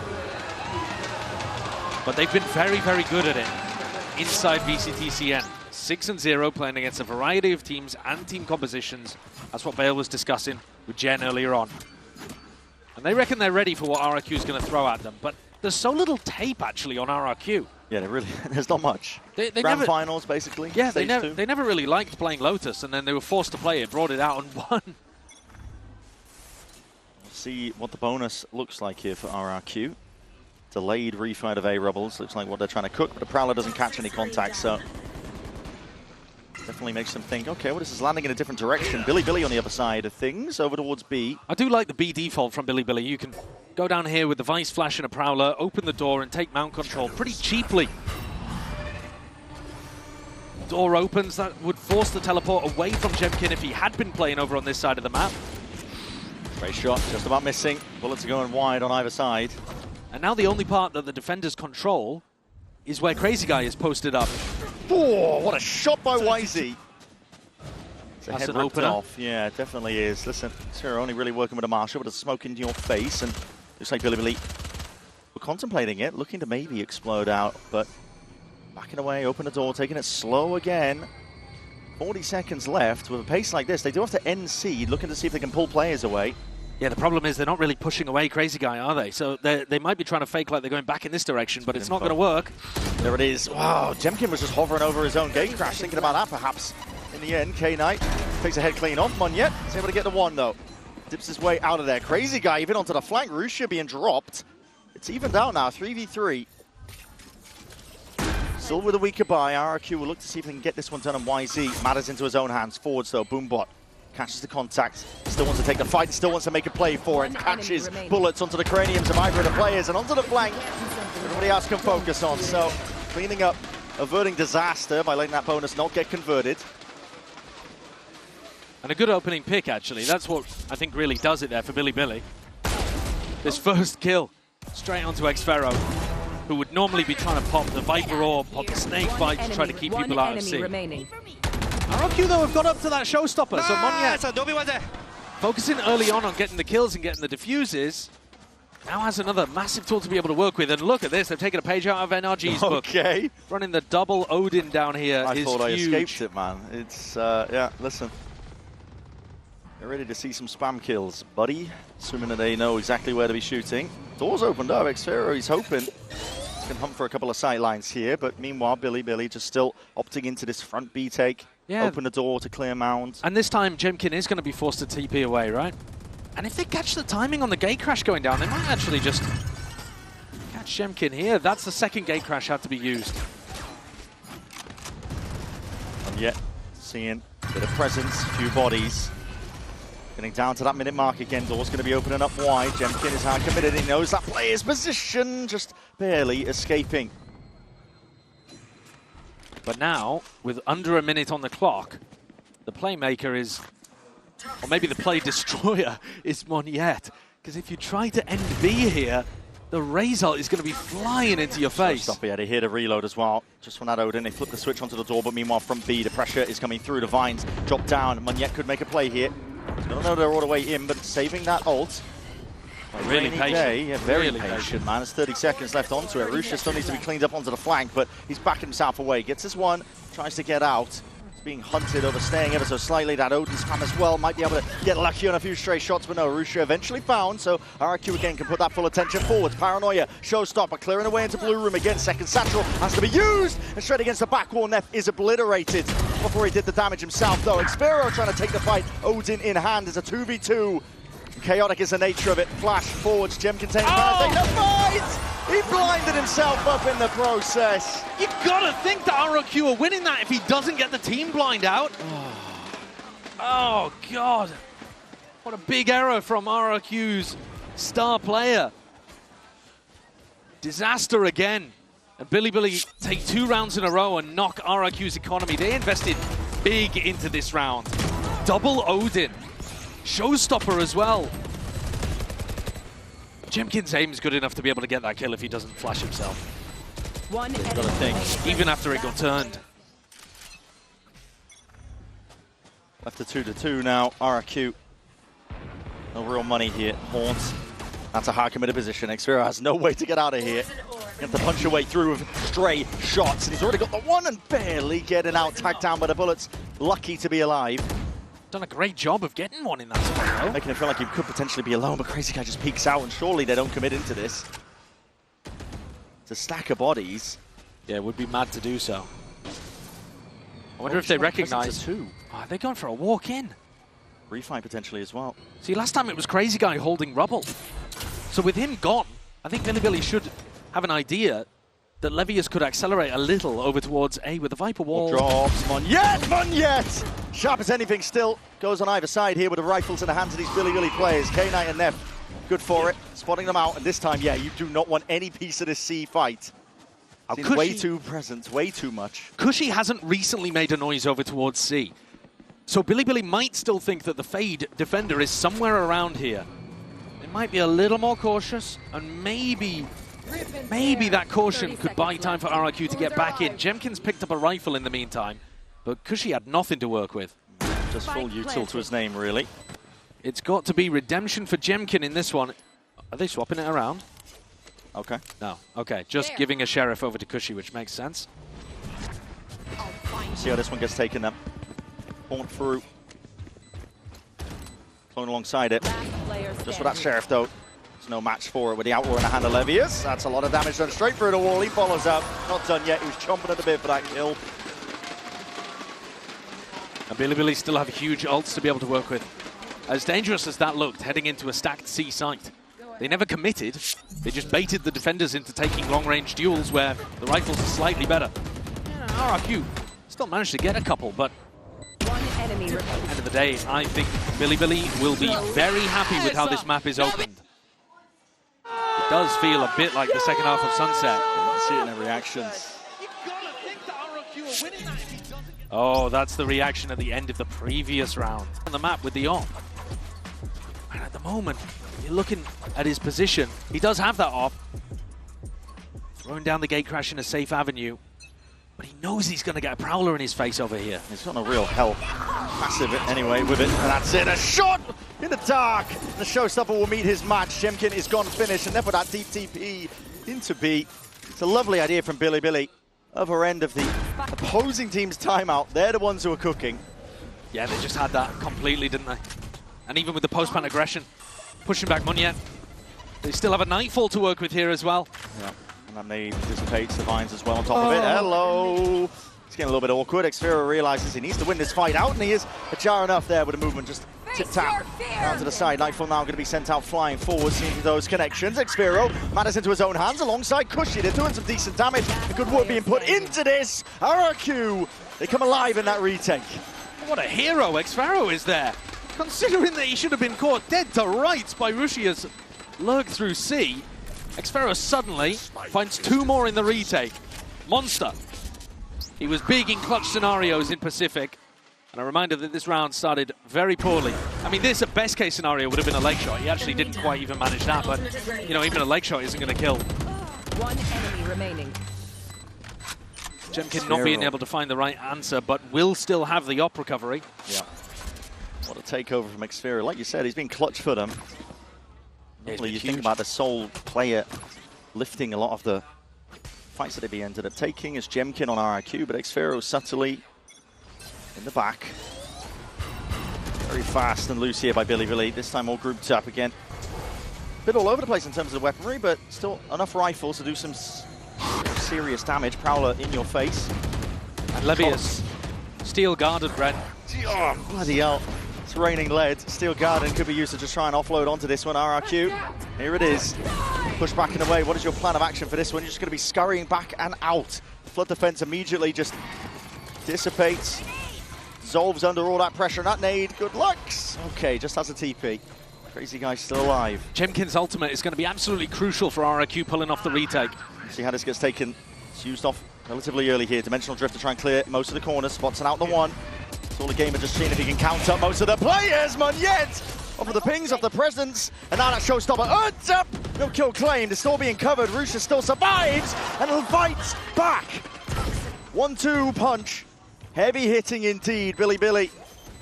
But they've been very good at it inside VCTCN. 6-0, playing against a variety of teams and team compositions. That's what Bale was discussing with Jen earlier on. And they reckon they're ready for what RRQ is going to throw at them. But there's so little tape, actually, on RRQ. Yeah, there's not much. They Grand finals, basically. Yeah, they never really liked playing Lotus, and then they were forced to play it, brought it out, and won. We'll see what the bonus looks like here for RRQ. Delayed refight of A-Rebels. Looks like what they're trying to cook, but the Prowler doesn't catch any contact, so definitely makes them think, okay, well, this is landing in a different direction. Billy on the other side of things, over towards B. I do like the B default from Billy. You can go down here with the Vice Flash and a Prowler, open the door and take mount control pretty cheaply. Door opens, that would force the teleport away from Jemkin if he had been playing over on this side of the map. Stray shot, just about missing. Bullets are going wide on either side. And now the only part that the defenders control is where Crazy Guy is posted up. Oh, what a shot by YZ. It's a That's head an ripped opener. off. Yeah, it definitely is. Listen, Xero only really working with a Marshall, but a smoke into your face, and looks like Billy we're contemplating it, looking to maybe explode out, but backing away, open the door, taking it slow again. 40 seconds left. With a pace like this, they do have to end seed, looking to see if they can pull players away. Yeah, the problem is they're not really pushing away Crazy Guy, are they? So they might be trying to fake like they're going back in this direction, but it's not going to work. There it is. Wow, Jemkin was just hovering over his own gate crash, thinking about that perhaps. In the end, K-Knight takes a head clean off. Monyet is able to get the one, though. Dips his way out of there. Crazy Guy even onto the flank. Russia being dropped. It's evened out now, 3v3. Still with a weaker buy. RRQ will look to see if they can get this one done, and YZ matters into his own hands. Forwards, though. Boombot catches the contact. Still wants to take the fight, still wants to make a play for it. Catches bullets onto the craniums of either of the players and onto the flank. Everybody else can focus on. So, cleaning up, averting disaster by letting that bonus not get converted. And a good opening pick, actually. That's what I think really does it there for Billy. This first kill, straight onto Xfero, who would normally be trying to pop the Viper Orb, pop the Snake Bite to try to keep people out of sea. RRQ, though, have got up to that showstopper, so Monyet, focusing early on getting the kills and getting the defuses, now has another massive tool to be able to work with. And look at this, they've taken a page out of NRG's book. Okay. Running the double Odin down here is huge. I thought I escaped it, man. It's, yeah, listen. They're ready to see some spam kills, buddy. Assuming that they know exactly where to be shooting. Doors opened up. Xfero, he's hoping he can hunt for a couple of sight lines here. But meanwhile, Billy just still opting into this front B take. Yeah. Open the door to clear mound. And this time, Jemkin is going to be forced to TP away, right? And if they catch the timing on the gate crash going down, they might actually just catch Jemkin here. That's the second gate crash had to be used. And yet, seeing a bit of presence, a few bodies. Getting down to that minute mark again. Door's going to be opening up wide. Jemkin is hard committed. He knows that player's position, just barely escaping. But now, with under a minute on the clock, the playmaker is, or maybe the play destroyer is Monyet. Because if you try to end B here, the result is going to be flying into your face. Stop, he had to hit a reload as well. Just from that Odin, they flip the switch onto the door, but meanwhile from B, the pressure is coming through. The vines drop down. Monyet could make a play here. Don't know they're all the way in, but saving that ult. Really patient. Yeah, very patient, man. There's 30 seconds left onto it. Rusha still needs to be cleaned up onto the flank, but he's backing himself away. Gets his one, tries to get out. He's being hunted over, staying ever so slightly. That Odin spam as well. Might be able to get lucky on a few stray shots, but no, Rusha eventually found, so RRQ again can put that full attention forwards. Paranoia, showstopper, clearing away into blue room again. Second satchel has to be used, and straight against the back wall, Neff is obliterated before he did the damage himself, though. Xfero trying to take the fight. Odin in hand is a 2v2. Chaotic is the nature of it. Flash forwards, Jemkin taking the fight! He blinded himself up in the process. You've got to think that RRQ are winning that if he doesn't get the team blind out. Oh, God. What a big error from RRQ's star player. Disaster again. And Billy take 2 rounds in a row and knock RRQ's economy. They invested big into this round. Double Odin. Showstopper as well. Jemkin's aim is good enough to be able to get that kill if he doesn't flash himself. One Got to think. Even after it got turned. Left a 2-2 now. RRQ. No real money here. Haunts. That's a hard committed position. Xfero has no way to get out of here. He has to punch your way through with stray shots. And he's already got the one and barely getting out. Tagged down by the bullets. Lucky to be alive. Done a great job of getting one in that spot, though. Making it feel like he could potentially be alone, but Crazy Guy just peeks out, and surely they don't commit into this. It's a stack of bodies. Yeah, it would be mad to do so. I wonder if they recognize... Two. Oh, they're going for a walk-in. Refight potentially as well. See, last time it was Crazy Guy holding rubble. So with him gone, I think Billy should have an idea that Levius could accelerate a little over towards A with the Viper wall. Drops Monyet! Sharp as anything still. Goes on either side here with the rifles in the hands of these Billy players. K-Knight and Neff, good for it. Spotting them out, and this time, yeah, you do not want any piece of this C fight. Seems way too present, way too much. Cushy hasn't recently made a noise over towards C. So Billy might still think that the Fade defender is somewhere around here. might be a little more cautious, and maybe that caution could buy time for RRQ to get back in. Jemkin's picked up a rifle in the meantime, but Cushy had nothing to work with. Just full util to his name, really. It's got to be redemption for Jemkin in this one. Are they swapping it around? Okay. No. Okay, just giving a sheriff over to Cushy, which makes sense. See how this one gets taken up. Haunt through. Clone alongside it. Just for that sheriff, though. There's no match for it with the outroar in the hand of Levius. That's a lot of damage done straight through the wall. He follows up. Not done yet. He was chomping at the bit for that kill. And Billy still have huge ults to be able to work with. As dangerous as that looked, heading into a stacked C site. They never committed. They just baited the defenders into taking long-range duels where the rifles are slightly better. Yeah, RRQ still managed to get a couple, but at the end of the day, I think Billy will be very happy with how this map is opened. It does feel a bit like the second half of Sunset. See it in their reactions. Oh, that's the reaction at the end of the previous round. On the map with the AWP. And at the moment, you're looking at his position. He does have that AWP. Throwing down the gate crash in a safe avenue. But he knows he's going to get a prowler in his face over here. He's got no real help. Massive anyway with it. And that's it. A shot in the dark. The showstopper will meet his match. Jemkin is gone finished. And therefore that deep TP into B. It's a lovely idea from Billy. Other end of the opposing team's timeout. They're the ones who are cooking. Yeah, they just had that completely, didn't they? And even with the post-plant aggression, pushing back Munyet. They still have a Nightfall to work with here as well. Yeah. And then they dissipate the vines as well on top of it. Hello! It's getting a little bit awkward. Xfero realizes he needs to win this fight out, and he is ajar enough there with a movement just tip-tap down to the side. Nightfall now going to be sent out flying forward, seeing those connections. Xfero matters into his own hands alongside Cushy. They're doing some decent damage. And good work being put into this. RRQ, they come alive in that retake. What a hero Xfero is there. Considering that he should have been caught dead to rights by Russia's lurk through C. Xfero suddenly finds 2 more in the retake. Monster. He was big in clutch scenarios in Pacific. And a reminder that this round started very poorly. I mean, this, a best case scenario, would have been a leg shot. He actually didn't quite even manage that, but, you know, even a leg shot isn't going to kill. One enemy remaining. Jemkin not being able to find the right answer, but will still have the AWP recovery. Yeah. What a takeover from Xfero. Like you said, he's been clutch for them. Normally you think about the sole player lifting a lot of the fights that he ended up taking as Jemkin on RRQ, but Xfero subtly in the back. Very fast and loose here by Billy. This time all grouped up again. Bit all over the place in terms of the weaponry, but still enough rifles to do some serious damage. Prowler in your face. And Levius, steel guarded, Ren. Oh, bloody hell. It's raining lead. Steel Garden could be used to just try and offload onto this one. RRQ, here it is. Push back and away. What is your plan of action for this one? You're just going to be scurrying back and out. Flood defense immediately just dissipates. Dissolves under all that pressure. And that nade, good luck. Okay, just has a TP. Crazy guy's still alive. Jemkin's ultimate is going to be absolutely crucial for RRQ pulling off the retake. See how this gets taken. It's used off relatively early here. Dimensional Drift to try and clear most of the corners. Spots it out the one. It's all a game of just seeing if he can count up most of the players. Munyet off of the pings, off the presence. And now that showstopper earns up. No kill claimed. It's still being covered. Rusha still survives and fights back. 1-2 punch. Heavy hitting indeed. Billy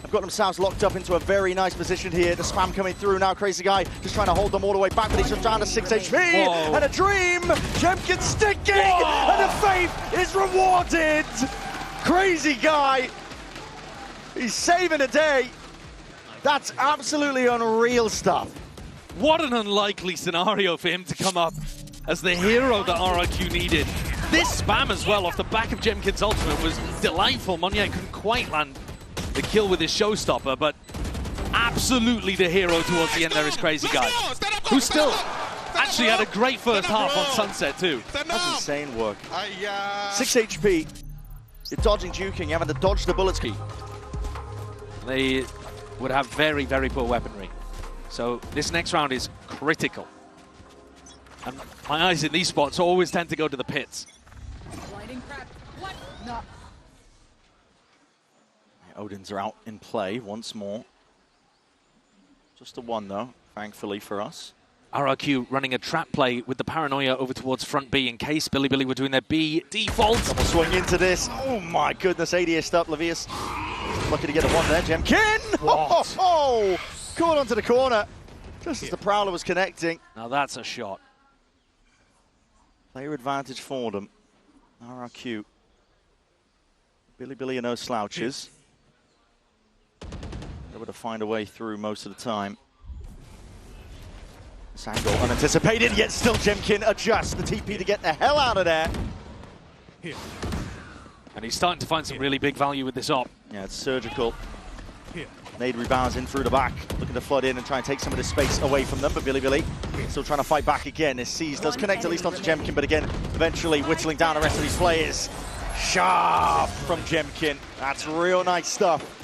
have got themselves locked up into a very nice position here. The spam coming through now. Crazy guy just trying to hold them all the way back, but he's just down to 6 HP. Whoa. And a dream. Jemkin sticking. Whoa. And the faith is rewarded. Crazy guy. He's saving a day. That's absolutely unreal stuff. What an unlikely scenario for him to come up as the hero that RRQ needed. This spam as well off the back of Jemkin's ultimate was delightful. Munyet couldn't quite land the kill with his showstopper, but absolutely the hero towards the end there is Crazy Guy, who still actually had a great first half on Sunset too. That's insane work. 6 HP. You're dodging juking, you're having to dodge the bullets. They would have very, very poor weaponry. So this next round is critical. And my eyes in these spots always tend to go to the pits. Odins are out in play once more. Just a one though, thankfully for us. RRQ running a trap play with the paranoia over towards front B in case Bilibili were doing their B default. Double swing into this. Oh my goodness, ADS up. Levius lucky to get a one there. Jemkin! Oh, caught onto the corner just as the Prowler was connecting. Now that's a shot. Player advantage for them. RRQ. Bilibili are no slouches. Able to find a way through most of the time. This angle unanticipated, yet still Jemkin adjusts the TP to get the hell out of there. And he's starting to find some really big value with this op. Yeah, it's surgical. Nade rebounds in through the back, looking to flood in and try and take some of this space away from them, but Bilibili still trying to fight back again. This Seas does connect at least onto Jemkin, but again, eventually whittling down the rest of these players. Sharp from Jemkin. That's real nice stuff.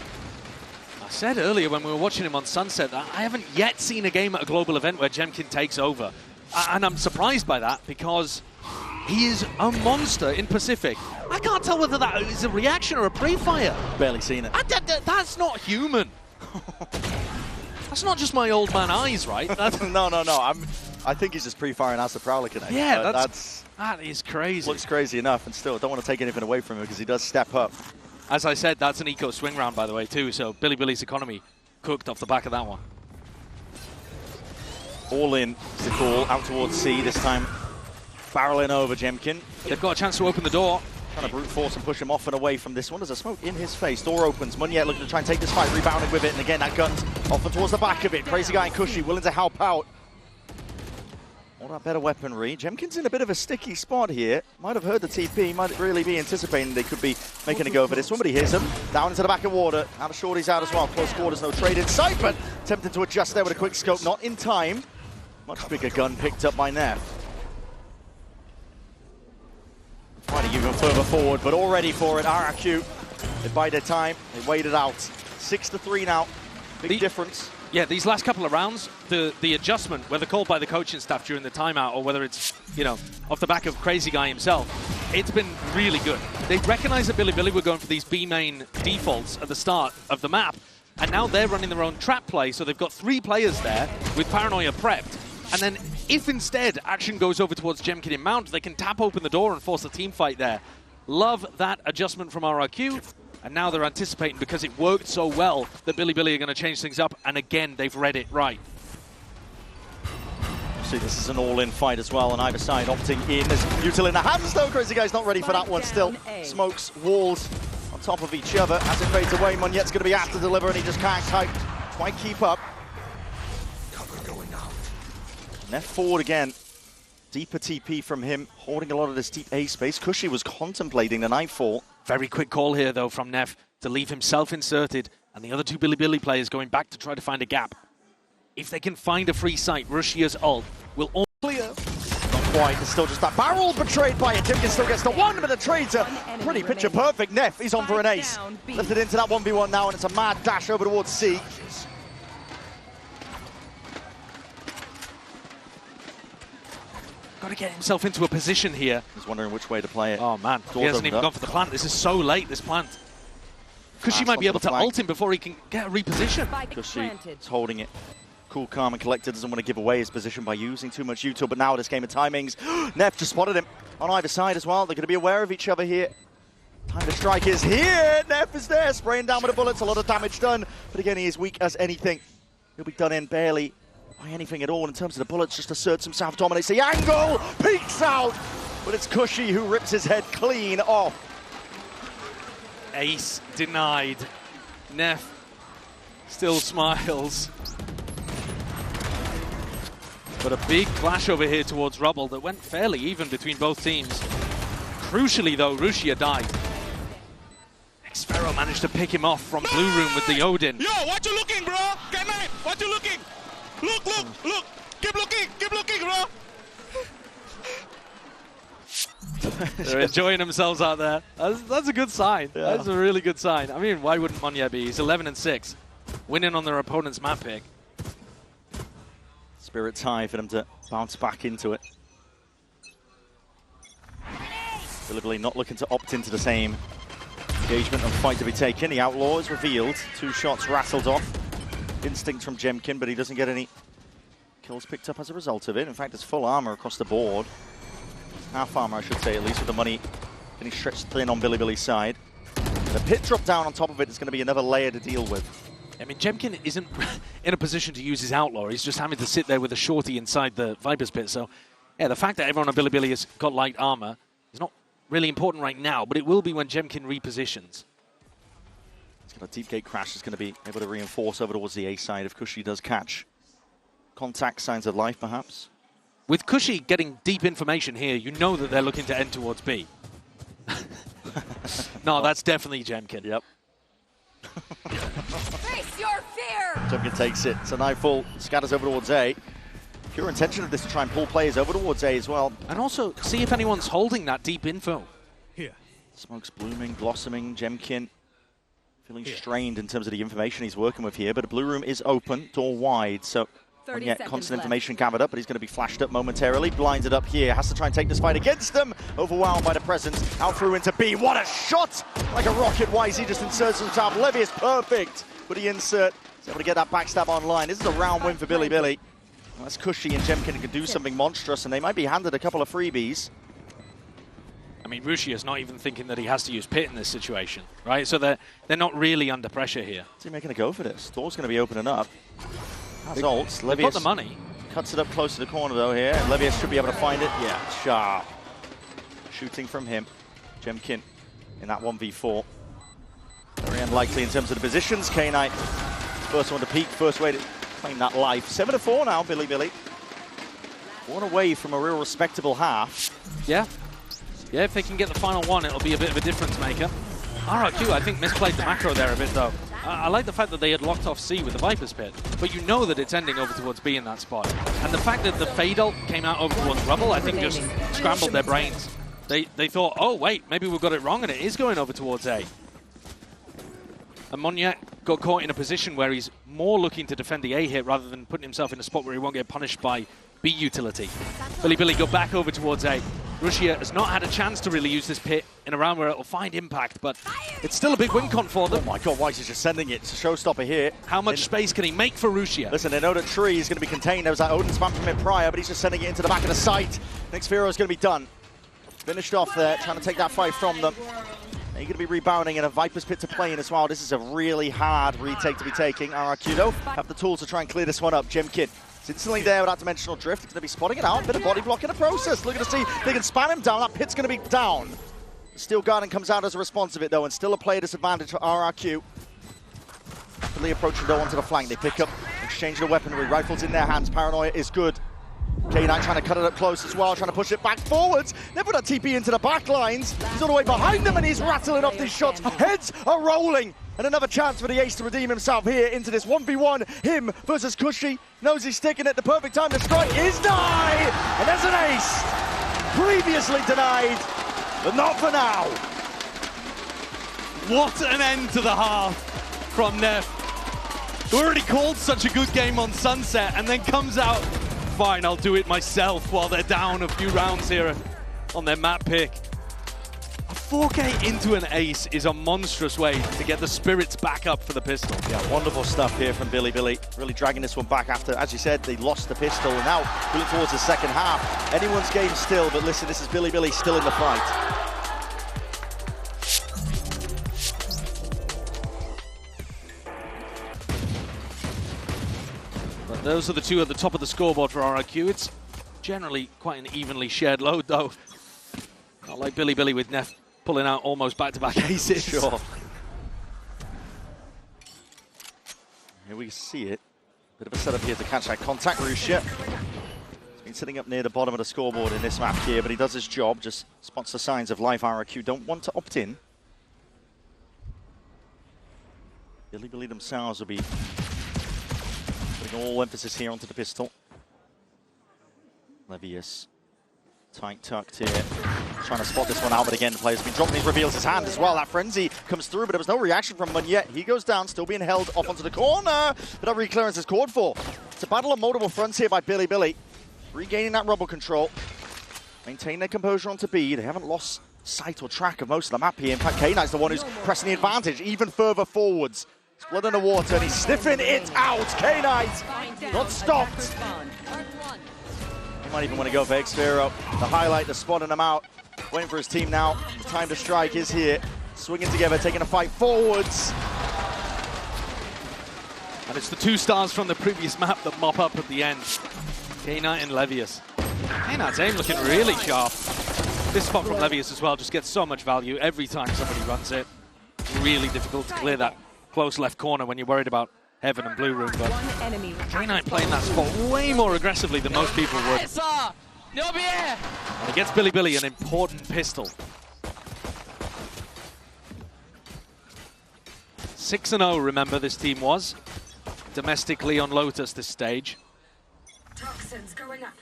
I said earlier when we were watching him on Sunset that I haven't yet seen a game at a global event where Jemkin takes over. And I'm surprised by that because he is a monster in Pacific. I can't tell whether that is a reaction or a pre-fire. Barely seen it. That's not human. That's not just my old man eyes, right? No. I think he's just pre-firing as the Prowler connect. Yeah, that is crazy. Looks crazy enough, and still don't want to take anything away from him because he does step up. As I said, that's an eco swing round, by the way, too. So Bilibili's economy cooked off the back of that one. All in is the call, out towards C this time. Barreling over Jemkin. They've got a chance to open the door. Trying to brute force and push him off and away from this one. There's a smoke in his face. Door opens. Munyet looking to try and take this fight, rebounding with it. And again, that gun's off and towards the back of it. Crazy Guy and Cushy willing to help out. All that better weaponry. Jemkin's in a bit of a sticky spot here. Might have heard the TP. Might really be anticipating they could be making a go for this one, but he hears him. Down into the back of water. Out of shorty's out as well. Close quarters, no trade in sight, but attempting to adjust there with a quick scope. Not in time. Much bigger gun picked up by Neff. Fighting even further forward, but all ready for it. RRQ, they bide their time, they wait it out. 6-3 now, big difference. Yeah, these last couple of rounds, the adjustment, whether called by the coaching staff during the timeout or whether it's, you know, off the back of Crazy Guy himself, it's been really good. They recognize that Bilibili were going for these B main defaults at the start of the map, and now they're running their own trap play, so they've got 3 players there with Paranoia prepped. And then if instead action goes over towards Jemkin in mount, they can tap open the door and force a team fight there. Love that adjustment from RRQ. And now they're anticipating, because it worked so well, that Bilibili are going to change things up. And again, they've read it right. See, this is an all-in fight as well on either side, opting in. There's Util in the hands though. Crazy Guy's not ready for that one still. Smokes, walls on top of each other. As it fades away, Munyet's going to be asked to deliver, and he just can't quite keep up. Neff forward again. Deeper TP from him, holding a lot of this deep A space. Cushy was contemplating the nightfall. Very quick call here, though, from Neff to leave himself inserted and the other 2 Bilibili players going back to try to find a gap. If they can find a free site, Russia's ult will all clear. Not quite. It's still just that barrel betrayed by it. Jemkin still gets the one, but the trades are pretty picture perfect. Neff, he's on for an ace. Lifted into that 1v1 now, and it's a mad dash over towards C. Got to get himself into a position here. He's wondering which way to play it. Oh man, he hasn't even gone for the plant. This is so late, this plant. Cushy might be able to ult him before he can get a reposition. Cushy is holding it. Cool, calm, and collected. Doesn't want to give away his position by using too much util, but now this game of timings. Neff just spotted him on either side as well. They're going to be aware of each other here. Time to strike is here. Neff is there, spraying down with the bullets. A lot of damage done, but again, he is weak as anything. He'll be done in barely by anything at all in terms of the bullets. Just asserts himself, dominates the angle, peeks out, but it's Cushy who rips his head clean off. Ace denied. Neff still smiles. But a big clash over here towards Rubble that went fairly even between both teams. Crucially though, Rusia died. Xfero managed to pick him off from Blue Room with the Odin. Yo, what you looking, bro? Get me! What you looking? Look! Keep looking, bro! They're enjoying themselves out there. That's a good sign. Yeah. That's a really good sign. I mean, why wouldn't Munyet be? He's 11-6, winning on their opponent's map pick. Spirit's high for them to bounce back into it. Deliberately not looking to opt into the same engagement and fight to be taken. The Outlaw is revealed. 2 shots rattled off. Instinct from Jemkin, but he doesn't get any kills picked up as a result of it. In fact, it's full armor across the board. Half armor, I should say, at least, with the money getting stretched thin on Billy's side. And the pit drop down on top of it is going to be another layer to deal with. I mean, Jemkin isn't in a position to use his Outlaw. He's just having to sit there with a shorty inside the Viper's pit. So, yeah, the fact that everyone on Billy has got light armor is not really important right now, but it will be when Jemkin repositions. He's got a deep gate crash. Is going to be able to reinforce over towards the A side if Cushy does catch contact, signs of life, perhaps. With Cushy getting deep information here, you know that they're looking to end towards B. No, that's definitely Jemkin. Yep. Face your fear! Jemkin takes it. So Nightfall scatters over towards A. Pure intention of this to try and pull players over towards A as well. And also, see if anyone's holding that deep info. Here. Smoke's blooming, blossoming. Jemkin feeling strained in terms of the information he's working with here. But the blue room is open, door wide. So, yet constant information gathered up, but he's going to be flashed up momentarily. Blinded up here. Has to try and take this fight against them. Overwhelmed by the presence. Out through into B. What a shot! Like a rocket. YZ just inserts himself. Levy is perfect with the insert. He's able to get that backstab online. This is a round win for Billy. Well, that's Cushy and Jemkin can do something monstrous, and they might be handed a couple of freebies. I mean, Rushia's not even thinking that he has to use Pit in this situation, right? So they're not really under pressure here. Is he making a go for this? Door's going to be opening up. Has ults. They've got the money. Cuts it up close to the corner, though, here. Levius should be able to find it. Yeah, sharp. Shooting from him. Jemkin in that 1v4. Very unlikely in terms of the positions. K-Knight, first one to peak, first way to claim that life. 7-4 now, Billy. One away from a real respectable half. Yeah. Yeah, if they can get the final one, it'll be a bit of a difference maker. RRQ, I think, misplayed the macro there a bit, though. I like the fact that they had locked off C with the Viper's Pit, but you know that it's ending over towards B in that spot. And the fact that the Fade ult came out over towards Rubble, I think just scrambled their brains. They thought, oh, wait, maybe we've got it wrong, and it is going over towards A. And Monyak got caught in a position where he's more looking to defend the A hit rather than putting himself in a spot where he won't get punished by B utility. Billy go back over towards A. Rushia has not had a chance to really use this pit in a round where it'll find impact, but it's still a big win con for them. Oh my god, why is he just sending it? It's a showstopper here. How much space can he make for Rushia? Listen, they know that Tree is going to be contained. There was that Odin spam from it prior, but he's just sending it into the back of the site. Next Vero is going to be done. Finished off there, trying to take that fight from them. They're going to be rebounding in a Viper's Pit to play in as well. This is a really hard retake to be taking. RRQ, though, have the tools to try and clear this one up. Jemkin. It's instantly there with that dimensional drift. He's going to be spotting it out. A bit of body block in the process. Looking to see if they can spam him down. That pit's going to be down. The Steel Garden comes out as a response of it, though, and still a player disadvantage for RRQ. Rapidly approaching though onto the flank. They pick up, exchange the weaponry. Rifles in their hands. Paranoia is good. K9 trying to cut it up close as well, trying to push it back forwards. They put a TP into the back lines. He's all the way behind them and he's rattling off these shots. Heads are rolling. And another chance for the Ace to redeem himself here into this 1v1. Him versus Cushy. Knows he's sticking it. The perfect time to strike is denied. And there's an Ace. Previously denied, but not for now. What an end to the half from Neff. Who already called such a good game on Sunset and then comes out, fine, I'll do it myself while they're down a few rounds here on their map pick. A 4K into an ace is a monstrous way to get the spirits back up for the pistol. Yeah, wonderful stuff here from Billy. Really dragging this one back after, as you said, they lost the pistol. And now we look towards the second half. Anyone's game still, but listen, this is Billy still in the fight. But those are the two at the top of the scoreboard for RRQ. It's generally quite an evenly shared load, though. Not like Billy with Neff pulling out almost back-to-back aces. Sure. Here we see it. Bit of a setup here to catch that contact. Rushia. He's been sitting up near the bottom of the scoreboard in this map here, but he does his job. Just spots the signs of life. RRQ don't want to opt in. Billy themselves will be putting all emphasis here onto the pistol. Levius. Tight tucked here. Trying to spot this one out, but again, the player's been dropping. He reveals his hand as well. That frenzy comes through, but there was no reaction from him yet. He goes down, still being held off onto the corner. But that re-clearance is called for. It's a battle on multiple fronts here by Billy. Regaining that rubble control. Maintain their composure onto B. They haven't lost sight or track of most of the map here. In fact, K9's the one who's pressing the advantage even further forwards. Blood in the water, and he's sniffing it out. K-Knight not stopped. He might even want to go for X-Fero. The highlight, the spotting him out. Waiting for his team now. The time to strike is here. Swinging together, taking a fight forwards. And it's the 2 stars from the previous map that mop up at the end. K-Knight and Levius. K-Knight's aim looking really sharp. This spot from Levius as well just gets so much value every time somebody runs it. Really difficult to clear that close left corner when you're worried about Heaven and Blue Room, but K-Knight playing that spot way more aggressively than most people would. And it gets Billy an important pistol. 6-0, remember, this team was. Domestically on Lotus this stage. Toxins going up.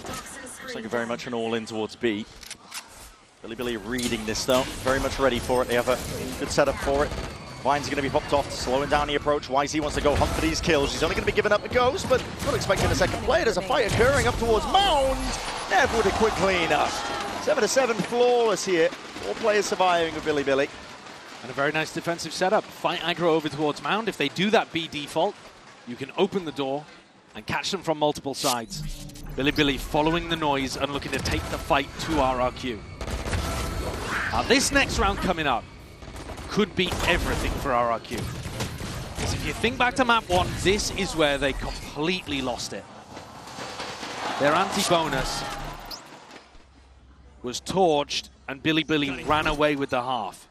Looks like very much an all-in towards B. Billy reading this though, very much ready for it. They have a good setup for it. Vine's going to be popped off, slowing down the approach. YZ wants to go hunt for these kills. He's only going to be giving up the ghost, but not expecting a second play. There's a fight occurring up towards Mound. Never with a quick cleanup. 7-7 flawless here. 4 players surviving with Billy. And a very nice defensive setup. Fight aggro over towards Mound. If they do that B default, you can open the door and catch them from multiple sides. Billy following the noise and looking to take the fight to RRQ. Now this next round coming up could be everything for RRQ. Because if you think back to map 1, this is where they completely lost it. Their anti-bonus was torched and Billy ran away with the half.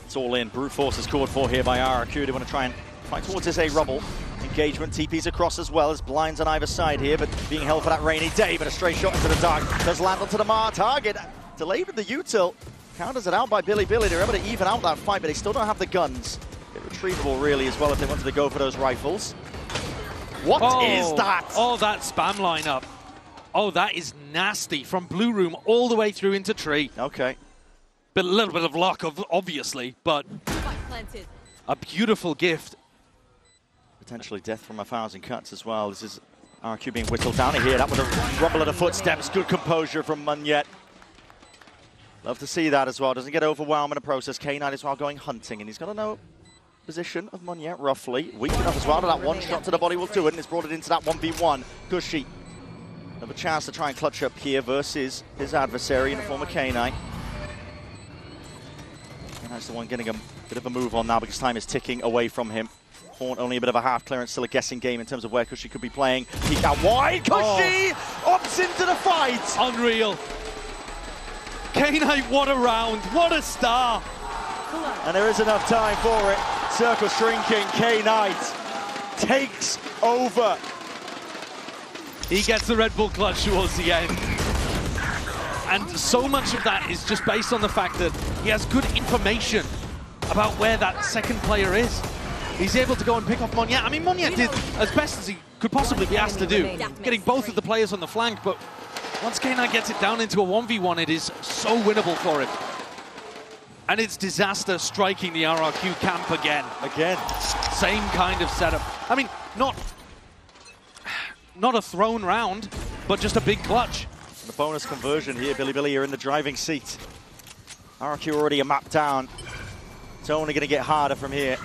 It's all in. Brute Force is called for here by RRQ. They want to try and fight towards this A rubble. Engagement, TP's across as well as blinds on either side here, but being held for that rainy day, but a stray shot into the dark does land onto the Mar target. Delayed with the util. Counters it out by Billy. They're able to even out that fight, but they still don't have the guns. Bit retrievable really as well if they wanted to go for those rifles. What is that? Oh, that spam lineup. Oh, that is nasty. From Blue Room all the way through into Tree. Okay. But a little bit of luck, obviously, but a beautiful gift. Potentially death from 1,000 cuts as well. This is RQ being whittled down here. That was a rumble of the footsteps. Good composure from Munyet. Love to see that as well. Doesn't get overwhelmed in the process. K-Knight as well going hunting, and he's got to know position of Munyet roughly. Weak enough as well to that one shot to the body will do it, and it's brought it into that 1v1. Gushy. Another chance to try and clutch up here versus his adversary in the form of K-Knight. K-Knight's the one getting a bit of a move on now because time is ticking away from him. Horn only a bit of a half clearance, still a guessing game in terms of where Cushy could be playing. Peek out wide, Cushy opts into the fight. Unreal. K-Knight, what a round, what a star. And there is enough time for it. Circle shrinking, K-Knight takes over. He gets the Red Bull clutch towards the end. And so much of that is just based on the fact that he has good information about where that second player is. He's able to go and pick off Munyet. I mean, Munyet did as best as he could possibly be asked to do, getting both of the players on the flank, but once K-Knight gets it down into a 1v1, it is so winnable for him. And it's disaster striking the RRQ camp again. Same kind of setup. I mean, not a thrown round, but just a big clutch. The bonus conversion here, Billy, you're in the driving seat. RRQ already a map down. It's only going to get harder from here.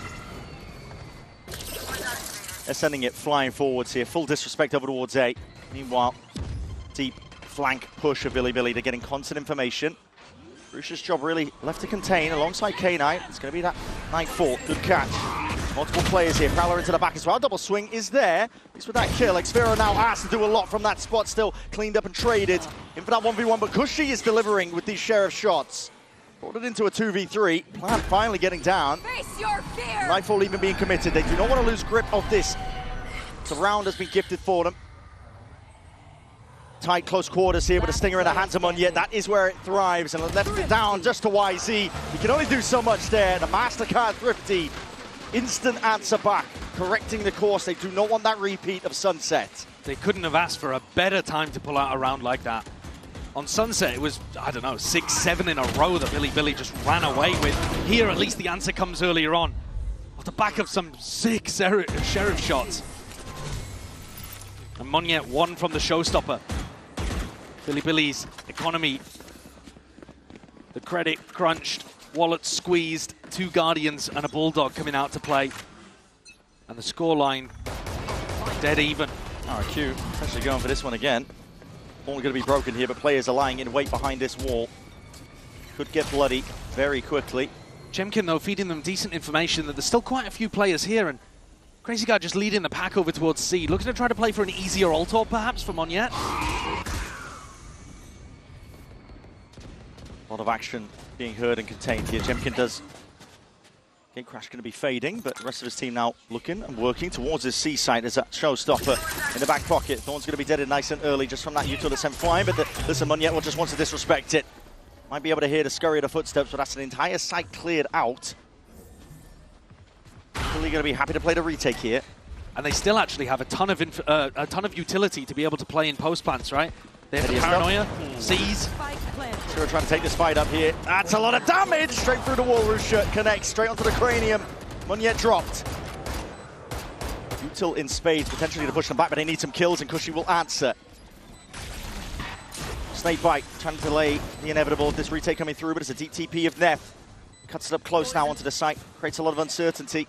They're sending it flying forwards here. Full disrespect over towards A. Meanwhile, deep flank push of Billy. They're getting constant information. Bruce's job really left to contain alongside K-Knight. It's going to be that Knight fort. Good catch. Multiple players here. Prowler into the back as well. Double swing is there. At least with that kill, X-Fero now has to do a lot from that spot. Still cleaned up and traded. In for that 1v1, but Cushy is delivering with these Sheriff shots. Brought it into a 2v3. Plant finally getting down. Face your fear. Nightfall even being committed. They do not want to lose grip of this. The round has been gifted for them. Tight close quarters here with a stinger in the hands of Munyet. That is where it thrives, and left it down just to YZ. He can only do so much there. The MasterCard Thrifty. Instant answer back, correcting the course. They do not want that repeat of Sunset. They couldn't have asked for a better time to pull out a round like that. On Sunset, it was, I don't know, 6-7 in a row that Billy just ran away with. Here, at least the answer comes earlier on. Off the back of some sick Sheriff shots. And Munyet won from the showstopper. Billy's economy, the credit crunched. wallet squeezed, 2 Guardians and a Bulldog coming out to play. And the scoreline dead even. RRQ essentially going for this one again. Only going to be broken here, but players are lying in wait behind this wall. Could get bloody very quickly. Jemkin, though, feeding them decent information that there's still quite a few players here, and Crazy Guy just leading the pack over towards C. Looking to try to play for an easier ult, perhaps, for Monyet. A lot of action being heard and contained here. Jemkin does. Game Crash going to be fading, but the rest of his team now looking and working towards his C site. There's that showstopper in the back pocket. Thorn's going to be deaded nice and early just from that util that's sent flying, but listen, Monyet will just want to disrespect it. Might be able to hear the scurry of the footsteps, but that's an entire site cleared out. Really going to be happy to play the retake here. And they still actually have a ton of utility to be able to play in post plants, right? They have the paranoia, C's. Sure, trying to take this fight up here. That's a lot of damage! Straight through the walrus shirt, connects straight onto the cranium. Monyet dropped. Util in spades, potentially to push them back, but they need some kills, and Cushy will answer. Snake Bite, trying to delay the inevitable. This retake coming through, but it's a deep TP of Neff. Cuts it up close now onto the site, creates a lot of uncertainty.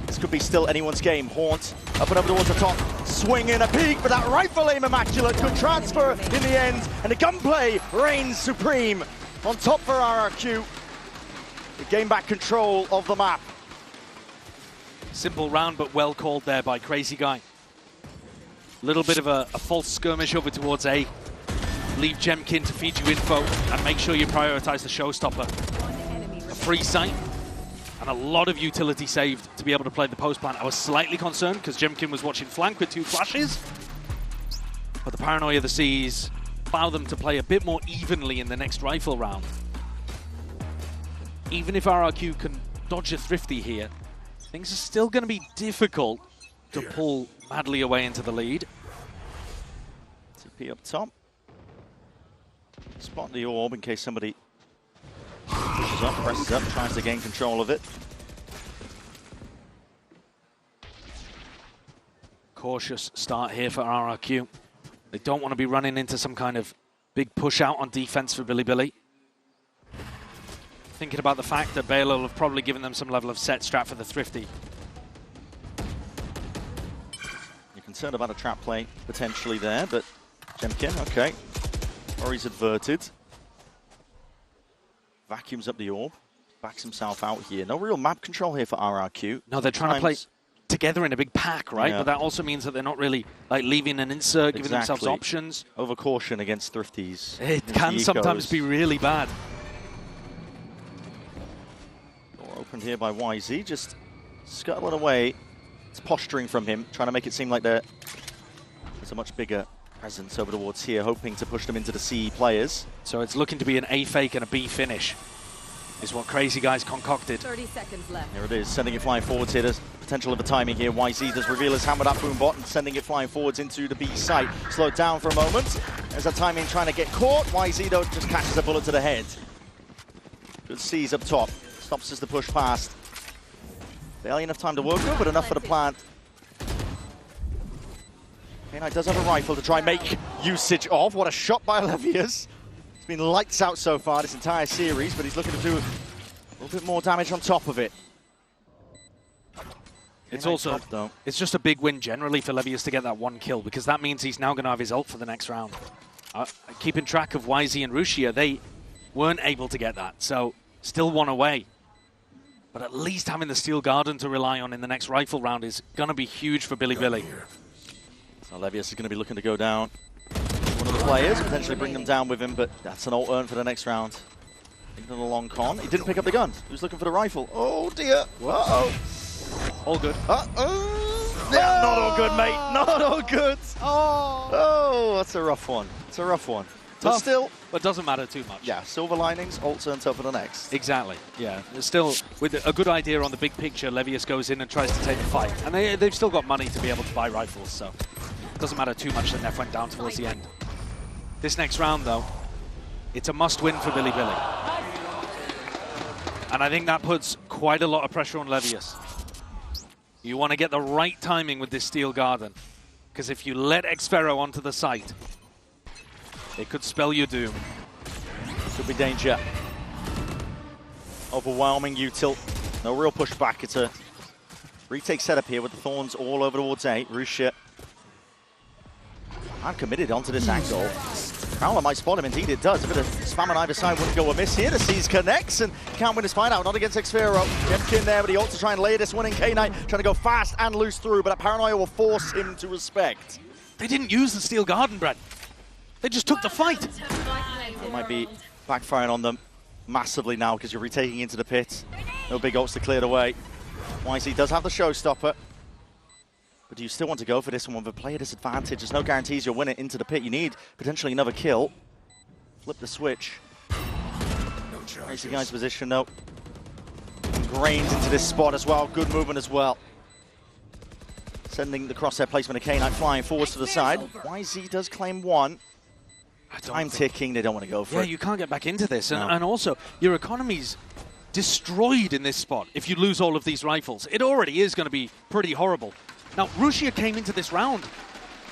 This could be still anyone's game. Haunt up and over towards the top, swinging a peek, but that rifle aim immaculate. Good transfer in the end, and the gunplay reigns supreme on top for RRQ. They gain back control of the map. Simple round, but well called there by Crazy Guy. Little bit of a false skirmish over towards A. Leave Jemkin to feed you info and make sure you prioritize the showstopper. A free site and a lot of utility saved to be able to play the post plant. I was slightly concerned because Jemkin was watching flank with 2 flashes, but the paranoia of the Seas allow them to play a bit more evenly in the next rifle round. Even if RRQ can dodge a Thrifty here, things are still going to be difficult to pull madly away into the lead. TP up top. Spot the orb in case somebody pushes up, presses up, tries to gain control of it. Cautious start here for RRQ. They don't want to be running into some kind of big push out on defense for Billy. Thinking about the fact that Bale will have probably given them some level of set strat for the Thrifty. You're concerned about a trap play potentially there, but Jemkin, okay. Worries averted. Vacuums up the orb, backs himself out here. No real map control here for RRQ. No, they're trying to play together in a big pack, right? Yeah. But that also means that they're not really like leaving an insert, giving themselves options. Over caution against Thrifties. It can sometimes be really bad. Door opened here by YZ, just scuttling away. It's posturing from him, trying to make it seem like there's a much bigger presence over towards here, hoping to push them into the C players. So it's looking to be an A fake and a B finish, is what Crazy Guy's concocted. 30 seconds left. There it is, sending it flying forwards here. There's potential of a timing here. YZ does reveal his hammer that boom bot and sending it flying forwards into the B site. Slowed down for a moment. There's that timing trying to get caught. YZ though just catches a bullet to the head. Good C's up top. Stops as the push past. Barely enough time to work with, but enough for the plant. K9 does have a rifle to try and make usage of. What a shot by Levius. It's been lights out so far this entire series, but he's looking to do a little bit more damage on top of it. It's also, it's just a big win generally for Levius to get that 1 kill, because that means he's now going to have his ult for the next round. Keeping track of YZ and Rushia, they weren't able to get that, so still 1 away. But at least having the Steel Garden to rely on in the next rifle round is going to be huge for Billy. So Levius is going to be looking to go down one of the players, potentially bring them down with him, but that's an ult earn for the next round. Thinking of a long con. He didn't pick up the gun. He was looking for the rifle. Oh dear. Uh-oh. All good. Uh-oh. Yeah, not all good, mate. Not all good. Oh, that's a rough one. It's a rough one. But still. But doesn't matter too much. Yeah, silver linings, ult turns up for the next. Exactly, yeah. Still, with a good idea on the big picture, Levius goes in and tries to take the fight. And they've still got money to be able to buy rifles, so it doesn't matter too much that Neff went down towards the end. This next round, though, it's a must-win for Billy. And I think that puts quite a lot of pressure on Levius. You want to get the right timing with this Steel Garden, because if you let Xferro onto the site, it could spell your doom. Could be danger. Overwhelming util. No real pushback. It's a retake setup here with the Thorns all over towards A. Russia. I'm committed onto this angle. Prowler might spot him, indeed it does. A bit of spam on either side wouldn't go amiss here. The Seas connects and can't win his fight out. Not against Xfero. Jemkin there, but he ought to try and lay this one in. K-Knight trying to go fast and loose through, but that paranoia will force him to respect. They didn't use the Steel Garden, Brad. They just took the fight. It might be backfiring on them massively now because you're retaking into the pit. No big ults to clear the way. YZ does have the showstopper. But do you still want to go for this one with a player disadvantage? There's no guarantees you'll win it into the pit. You need potentially another kill. Flip the switch. Crazy guy's position though. Ingrained into this spot as well. Good movement as well. Sending the crosshair placement of K-Knight flying forwards to the side. YZ does claim one. Time ticking, they don't want to go for it. Yeah, you can't get back into this. And also, your economy's destroyed in this spot if you lose all of these rifles. It already is going to be pretty horrible. Now, Russia came into this round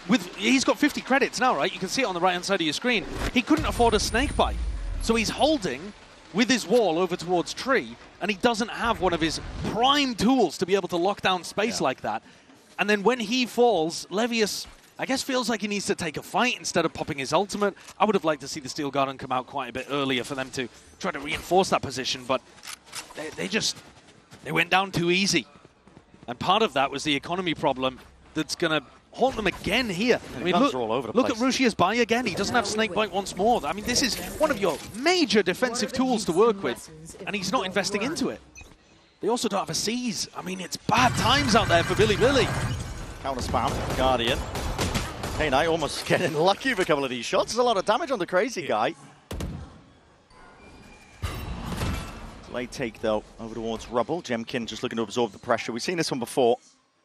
with, he's got 50 credits now, right? You can see it on the right-hand side of your screen. He couldn't afford a snake bite. So he's holding with his wall over towards tree, and he doesn't have one of his prime tools to be able to lock down space like that. And then when he falls, Levius, I guess, feels like he needs to take a fight instead of popping his ultimate. I would have liked to see the Steel Garden come out quite a bit earlier for them to try to reinforce that position, but they went down too easy. And part of that was the economy problem that's going to haunt them again here. I mean, look at Russia's buy again. He doesn't have Snakebite once more. I mean, this is one of your major defensive tools to work with, and he's not investing into it. They also don't have a seize. I mean, it's bad times out there for Billy. Counter spam, Guardian. K-Knight almost getting lucky with a couple of these shots. There's a lot of damage on the crazy guy. Late take, though, over towards Rubble. Jemkin just looking to absorb the pressure. We've seen this one before.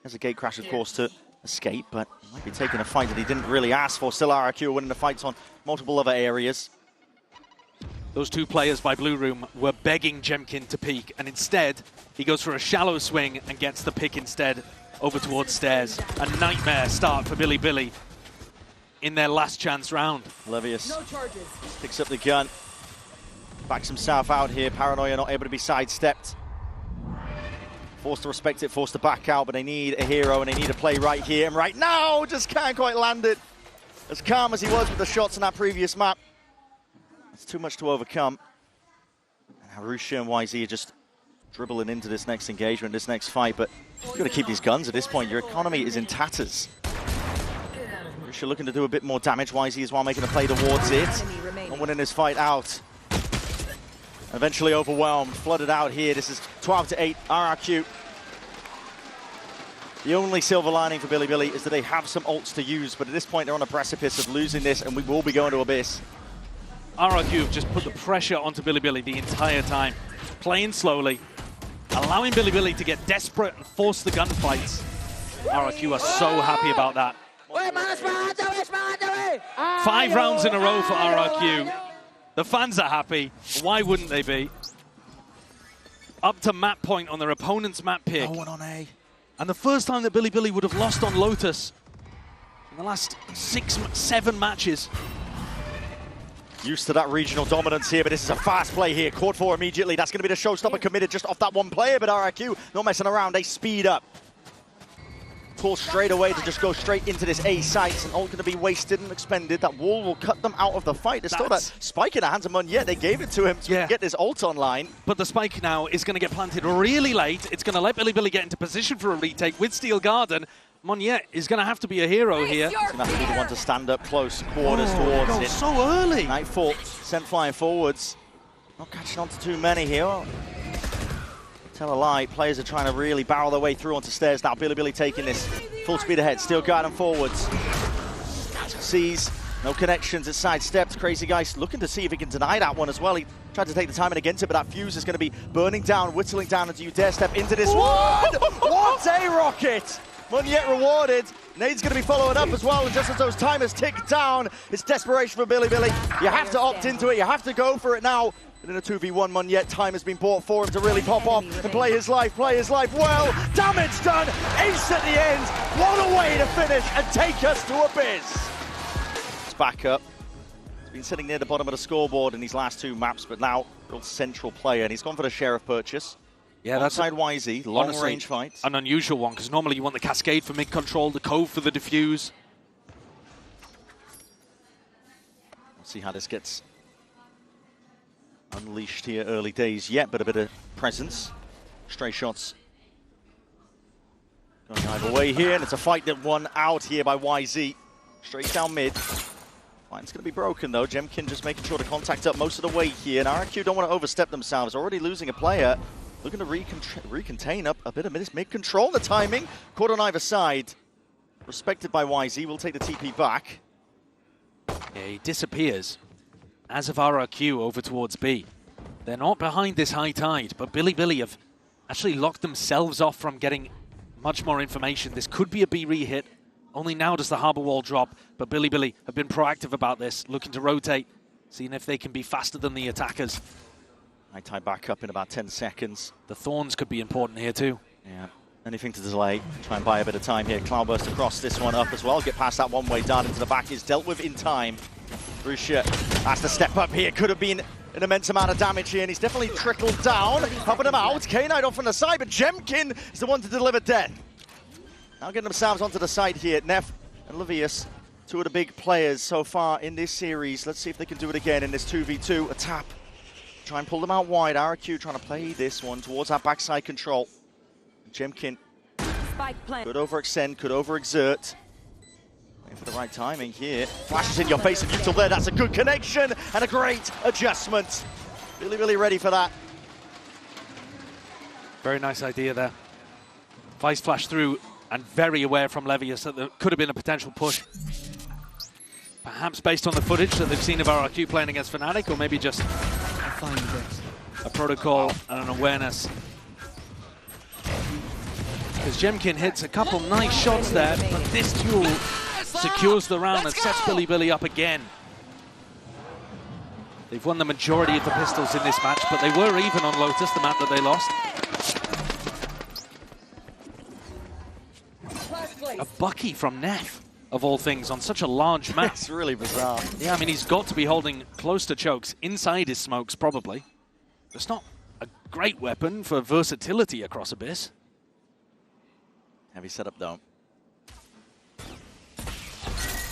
There's a gate crash, of course, to escape, but he might be taking a fight that he didn't really ask for. Still RRQ winning the fights on multiple other areas. Those two players by Blue Room were begging Jemkin to peek, and instead, he goes for a shallow swing and gets the pick instead over towards stairs. A nightmare start for Billy in their last chance round. Levius picks up the gun. Backs himself out here. Paranoia not able to be sidestepped. Forced to respect it, forced to back out, but they need a hero and they need a play right here and right now. Just can't quite land it. As calm as he was with the shots in that previous map. It's too much to overcome. And Harusha and YZ are just dribbling into this next engagement, this next fight, but you've got to keep these guns at this point. Your economy is in tatters. Harusha looking to do a bit more damage. YZ as well making a play towards it. And winning this fight out. Eventually overwhelmed, flooded out here. This is 12-8 RRQ. The only silver lining for Billy is that they have some ults to use, but at this point they're on a precipice of losing this and we will be going to Abyss. RRQ have just put the pressure onto Billy the entire time, playing slowly, allowing Billy to get desperate and force the gunfights. RRQ are so happy about that. 5 rounds in a row for RRQ. The fans are happy. Why wouldn't they be? Up to map point on their opponent's map pick. No one on A. And the first time that Billy would have lost on Lotus in the last 6-7 matches. Used to that regional dominance here, but this is a fast play here. Caught for immediately. That's going to be the showstopper committed just off that one player, but RRQ not messing around. They speed up. Pull straight away to just go straight into this A site, and all going to be wasted and expended. That wall will cut them out of the fight. There's still that spike in the hands of Munye. They gave it to him to get this ult online. But the spike now is going to get planted really late. It's going to let Billy get into position for a retake with Steel Garden. Munye is going to have to be a hero here. He's going to have to be the one to stand up close quarters towards it. So early. Nightfall sent flying forwards. Not catching on to too many here. Tell a lie, players are trying to really barrel their way through onto stairs now. Billy taking this full speed ahead, Steel Garden forwards. Sees no connections, it's sidestepped. Crazy guy looking to see if he can deny that one as well. He tried to take the timing against it, but that fuse is going to be burning down, whittling down. And do you dare step into this one? What a rocket! Munye rewarded. Nade's going to be following up as well, and just as those timers tick down, it's desperation for Billy. You have to opt into it, you have to go for it now. But in a 2v1, Munye, time has been bought for him to really pop off and play his life well. Damage done, ace at the end. What a way to finish and take us to Abyss. It's back up. been sitting near the bottom of the scoreboard in these last two maps, but now real central player, and he's gone for the sheriff purchase. Yeah, that's Onside YZ, long-range fight. An unusual one, because normally you want the cascade for mid-control, the cove for the diffuse. Let's see how this gets unleashed here. Early days yet, but a bit of presence. Stray shots going either way here, and it's a fight that won out here by YZ. Straight down mid. Line's going to be broken though. Jemkin just making sure to contact up most of the way here, and RRQ don't want to overstep themselves. Already losing a player. Looking to recontain up a bit of mid-control. The timing, caught on either side. Respected by YZ, will take the TP back. Yeah, he disappears. As of RRQ over towards B. They're not behind this high tide, but Billy have actually locked themselves off from getting much more information. This could be a B re-hit. Only now does the harbor wall drop, but Billy have been proactive about this, looking to rotate, seeing if they can be faster than the attackers. I tie back up in about 10 seconds. The Thorns could be important here too. Yeah, anything to delay. Try and buy a bit of time here. Cloudburst across this one up as well. Get past that one-way down into the back is dealt with in time. Rusha has to step up here. Could have been an immense amount of damage here, and he's definitely trickled down. Helping him out. K-Knight off on the side, but Jemkin is the one to deliver death. Now getting themselves onto the side here. Neff and Livius, two of the big players so far in this series. Let's see if they can do it again in this 2v2. A tap. Try and pull them out wide. RRQ trying to play this one towards that backside control. Jemkin could overextend, could overexert. Waiting for the right timing here. Flashes in your face and Util there. That's a good connection and a great adjustment. Really ready for that. Very nice idea there. Vice flash through and very aware from Levius that there could have been a potential push. Perhaps based on the footage that they've seen of RRQ playing against Fnatic, or maybe just a protocol and an awareness. Because Jemkin hits a couple nice shots there, but this duel secures the round and sets Billy up again. They've won the majority of the pistols in this match, but they were even on Lotus, the map that they lost. A Bucky from Neff, of all things, on such a large map. It's really bizarre. Yeah, I mean, he's got to be holding close to chokes, inside his smokes, probably. It's not a great weapon for versatility across Abyss. Heavy setup, though.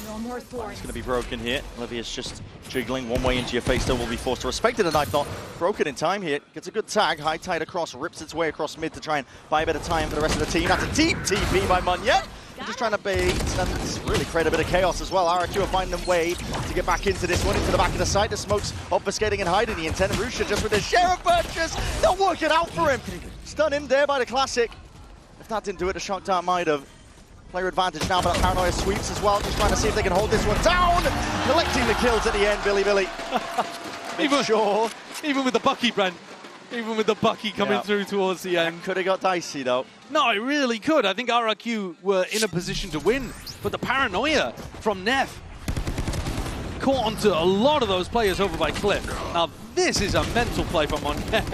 No more thorns. It's going to be broken here. Livius just jiggling one way into your face. Still will be forced to respect it. A knife not broken in time here. Gets a good tag. High tide across. Rips its way across mid to try and buy a bit of time for the rest of the team. That's a deep TP by Munyet. Just trying to bait and really create a bit of chaos as well. RRQ are finding them way to get back into this one, into the back of the site. The smoke's obfuscating and hiding the intent. Rusha just with the sheriff purchase. They'll work it out for him. Stun him there by the Classic. If that didn't do it, the Shock Dart might have. Player advantage now, but Paranoia sweeps as well. Just trying to see if they can hold this one down. Collecting the kills at the end, Billy. Even with the Bucky, Brent. Even with the Bucky coming through towards the end. Could have got dicey, though. No, it really could. I think RRQ were in a position to win, but the paranoia from Neff caught onto a lot of those players over by Cliff. Now, this is a mental play from Monet.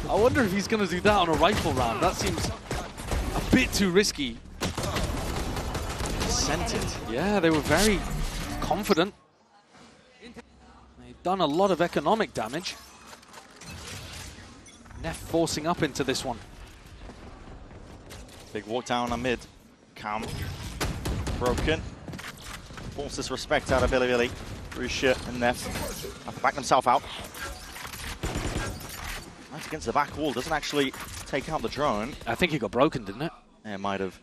I wonder if he's going to do that on a rifle round. That seems a bit too risky. Sent it. Yeah, they were very confident. They've done a lot of economic damage. Neff forcing up into this one. Big walk down on mid. Cam. Broken. Forces respect out of Billy. Rusha and Neff have to back themselves out. Right against the back wall. Doesn't actually take out the drone. I think it got broken, didn't it? Yeah, it might have.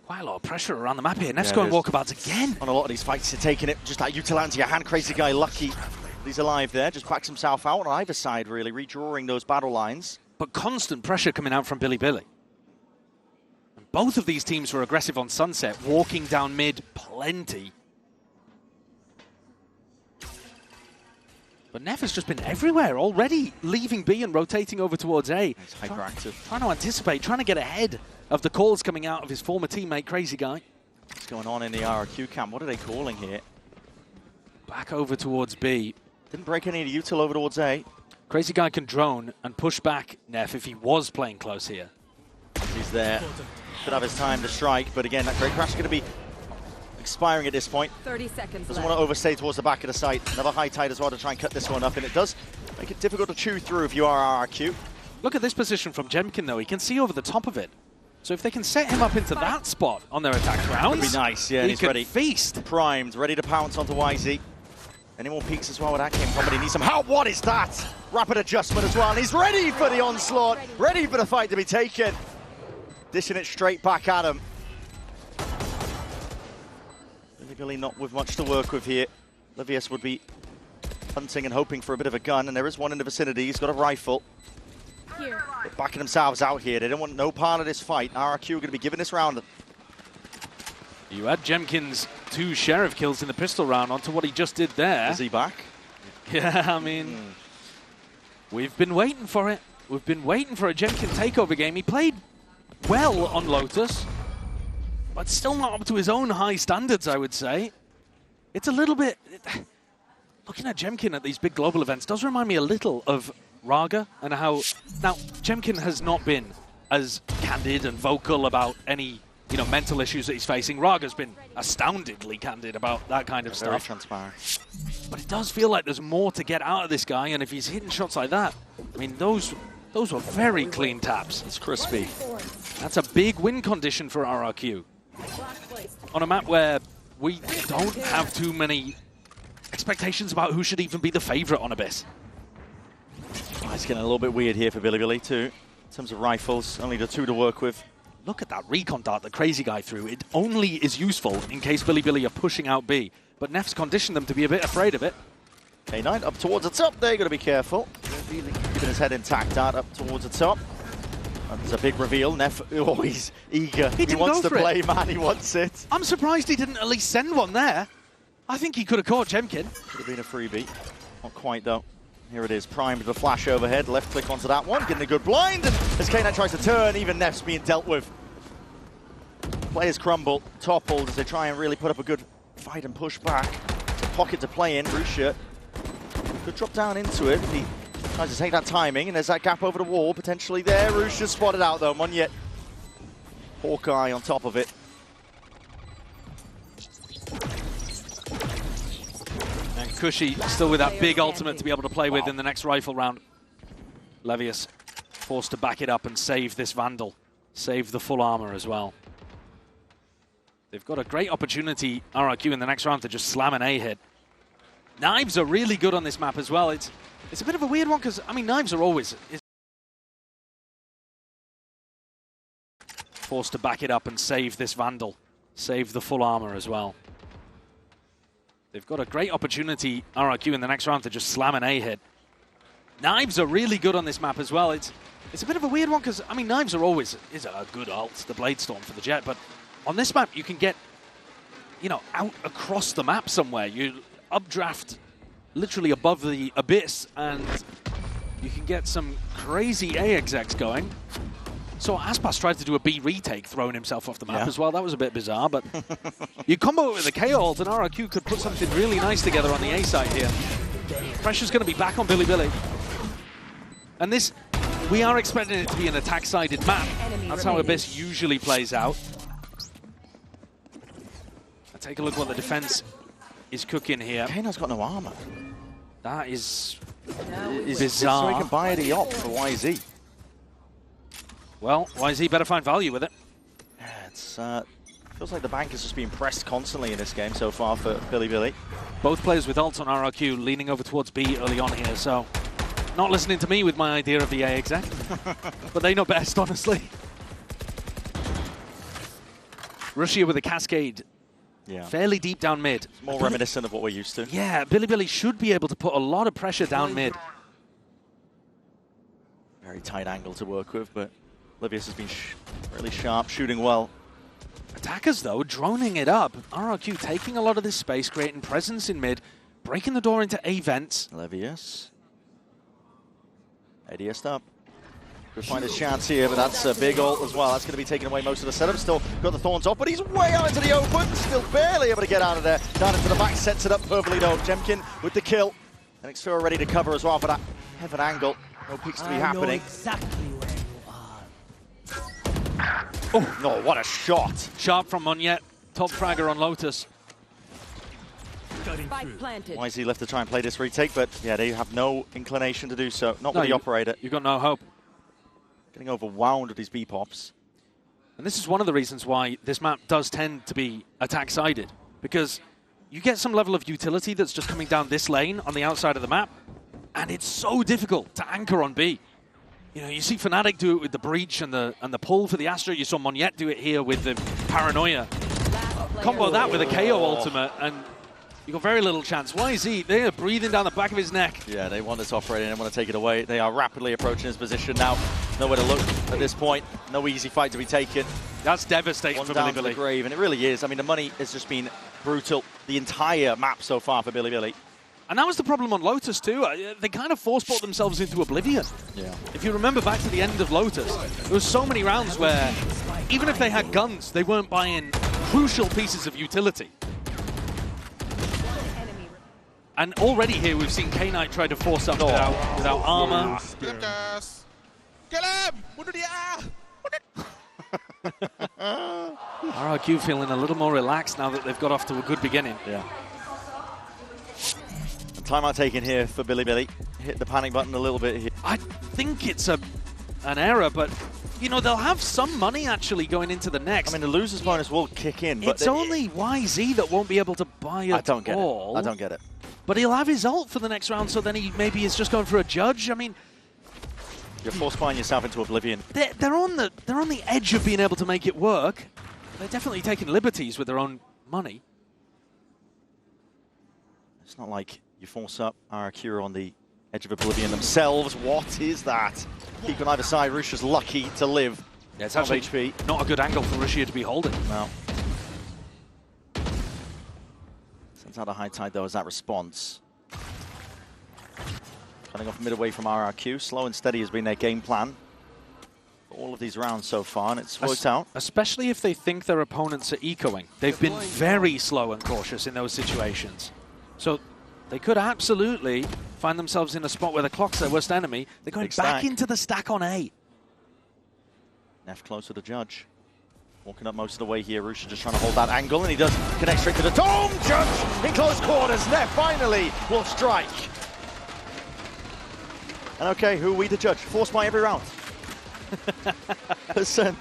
Quite a lot of pressure around the map here. Neff's going walkabouts again. On a lot of these fights, you're taking it just like Util into your hand. Crazy guy, lucky. He's alive there. Just backs himself out on either side, really, redrawing those battle lines. But constant pressure coming out from Billy. And both of these teams were aggressive on Sunset, walking down mid plenty. But Neff has just been everywhere already, leaving B and rotating over towards A. He's hyperactive. Trying to anticipate, trying to get ahead of the calls coming out of his former teammate, Crazy Guy. What's going on in the RRQ camp? What are they calling here? Back over towards B. Didn't break any of the Util over towards A. Crazy Guy can drone and push back Neff if he was playing close here. He's there. Could have his time to strike, but again, that great crash is going to be expiring at this point. 30 seconds Doesn't left. want to overstay towards the back of the site. Another high tide as well to try and cut this one up, and it does make it difficult to chew through if you are RRQ. Look at this position from Jemkin, though. He can see over the top of it. So if they can set him up into that spot on their attack rounds, It'd be nice, yeah, he he's can ready. feast. Primed, ready to pounce onto YZ. Any more peeks as well with that game from, but he needs some help. What is that? Rapid adjustment as well, and he's ready for the onslaught, ready for the fight to be taken. Dishing it straight back at him. Billy not with much to work with here. Livius would be hunting and hoping for a bit of a gun, and there is one in the vicinity. He's got a rifle. Here. They're backing themselves out here. They don't want no part of this fight. RRQ are going to be giving this round. You add Jemkin's 2 sheriff kills in the pistol round onto what he just did there. Is he back? Yeah, I mean, we've been waiting for it. We've been waiting for a Jemkin takeover game. He played well on Lotus, but still not up to his own high standards, I would say. It's a little bit... Looking at Jemkin at these big global events does remind me a little of Raga and how... Now, Jemkin has not been as candid and vocal about any, you know, mental issues that he's facing. Raga's been astoundingly candid about that kind of stuff. Very transparent. But it does feel like there's more to get out of this guy, and if he's hitting shots like that, I mean, those were very clean taps. It's crispy. That's a big win condition for RRQ. On a map where we don't have too many expectations about who should even be the favorite on Abyss. Oh, it's getting a little bit weird here for Billy too. In terms of rifles, only the 2 to work with. Look at that recon dart the crazy guy threw. It only is useful in case Billy are pushing out B. But Neff's conditioned them to be a bit afraid of it. K9 up towards the top there, got to be careful. Keeping his head intact, dart up towards the top. And there's a big reveal. Neff always eager. He wants to play, man. He wants it. I'm surprised he didn't at least send one there. I think he could have caught Jemkin. Could have been a freebie. Not quite, though. Here it is, primed with a flash overhead. Left click onto that one, getting a good blind. And as K9 tries to turn, even Neff's being dealt with. Players crumble, toppled as they try and really put up a good fight and push back. A pocket to play in. Rusha could drop down into it. He tries to take that timing, and there's that gap over the wall potentially there. Rusha spotted out though. Monyet, Hawkeye on top of it. And Cushy still with that big ultimate to be able to play with in the next rifle round. Levius forced to back it up and save this Vandal. Save the full armor as well. They've got a great opportunity, RRQ, in the next round to just slam an A hit. Knives are really good on this map as well. It's a bit of a weird one because, I mean, knives are always... Forced to back it up and save this Vandal. Save the full armor as well. They've got a great opportunity, RRQ, in the next round to just slam an A hit. Knives are really good on this map as well. It's a bit of a weird one because, I mean, knives are always a good ult, the Blade Storm for the Jet, but on this map you can get, you know, out across the map somewhere. You updraft literally above the Abyss and you can get some crazy A execs going. So Aspas tried to do a B retake, throwing himself off the map as well. That was a bit bizarre, but you combo it with a KO ult and RRQ could put something really nice together on the A side here. Pressure's going to be back on Billy. And this, we are expecting it to be an attack-sided map. That's how Abyss usually plays out. Take a look what the defense is cooking here. Kano's got no armor. That is bizarre. bizarre. So he can buy the op for YZ. Well, YZ better find value with it. Yeah, it's feels like the bank is just being pressed constantly in this game so far for Billy. Both players with ults on RRQ leaning over towards B early on here, so not listening to me with my idea of the A exec. But they know best, honestly. Russia with a cascade. Yeah. Fairly deep down mid. It's more reminiscent of what we're used to. Yeah, Billy should be able to put a lot of pressure down mid. Very tight angle to work with, but Livius has been really sharp, shooting well. Attackers, though, droning it up. RRQ taking a lot of this space, creating presence in mid, breaking the door into A vents. Livius. ADS up. Could find his chance here, but that's a big ult as well. That's going to be taking away most of the setup. Still got the Thorns off, but he's way out into the open. Still barely able to get out of there. Down into the back, sets it up perfectly though. Jemkin with the kill. And Xfira ready to cover as well for that heaven angle. No peeks to be happening. Exactly where you are. Oh, no, what a shot. Sharp from Monyet. Top fragger on Lotus. Spike planted. YZ left to try and play this retake, but yeah, they have no inclination to do so. Not with the operator. You've got no hope. Getting overwhelmed with these B-pops. And this is one of the reasons why this map does tend to be attack-sided, because you get some level of utility that's just coming down this lane on the outside of the map, and it's so difficult to anchor on B. You know, you see Fnatic do it with the breach and the pull for the Astra. You saw Monyet do it here with the Paranoia. Combo that with a KO ultimate, and you got very little chance. YZ, they are breathing down the back of his neck. Yeah, they want this operator and want to take it away. They are rapidly approaching his position now. Nowhere to look at this point. No easy fight to be taken. That's devastating for down Bilibili. To the grave, and it really is. I mean, the money has just been brutal the entire map so far for Bilibili. And that was the problem on Lotus too. They kind of force-bought themselves into oblivion. Yeah. If you remember back to the end of Lotus, there was so many rounds where even if they had guns, they weren't buying crucial pieces of utility. And already here we've seen K-Knight try to force up without armor. Kill him, guys. Kill him! Bunuh dia! RRQ feeling a little more relaxed now that they've got off to a good beginning. Yeah. Timeout taken here for Bilibili. Hit the panic button a little bit here. I think it's an error, but you know, they'll have some money actually going into the next. I mean, the loser's bonus will kick in, but it's only YZ that won't be able to buy it. I don't get it. I don't get it. But he'll have his ult for the next round, so then he maybe is just going for a judge. I mean, you're force buying yourself into oblivion. They're on the edge of being able to make it work. They're definitely taking liberties with their own money. It's not like you force up RRQ on the edge of oblivion themselves. What is that? Keep on either side. Russia's lucky to live. Yeah, it's actually HP. Not a good angle for Russia to be holding. No. Sends out a high tide though as that response. Cutting off mid away from RRQ. Slow and steady has been their game plan for all of these rounds so far, and it's worked out. Especially if they think their opponents are ecoing. They've been very slow and cautious in those situations. So they could absolutely find themselves in a spot where the clock's their worst enemy. They're going back into the stack on A. Neff close to the judge. Walking up most of the way here. Rusha just trying to hold that angle, and he does connect straight to the dome. Judge in close quarters. Neff finally will strike. And okay, who are we to judge? Force buy every round. Percent.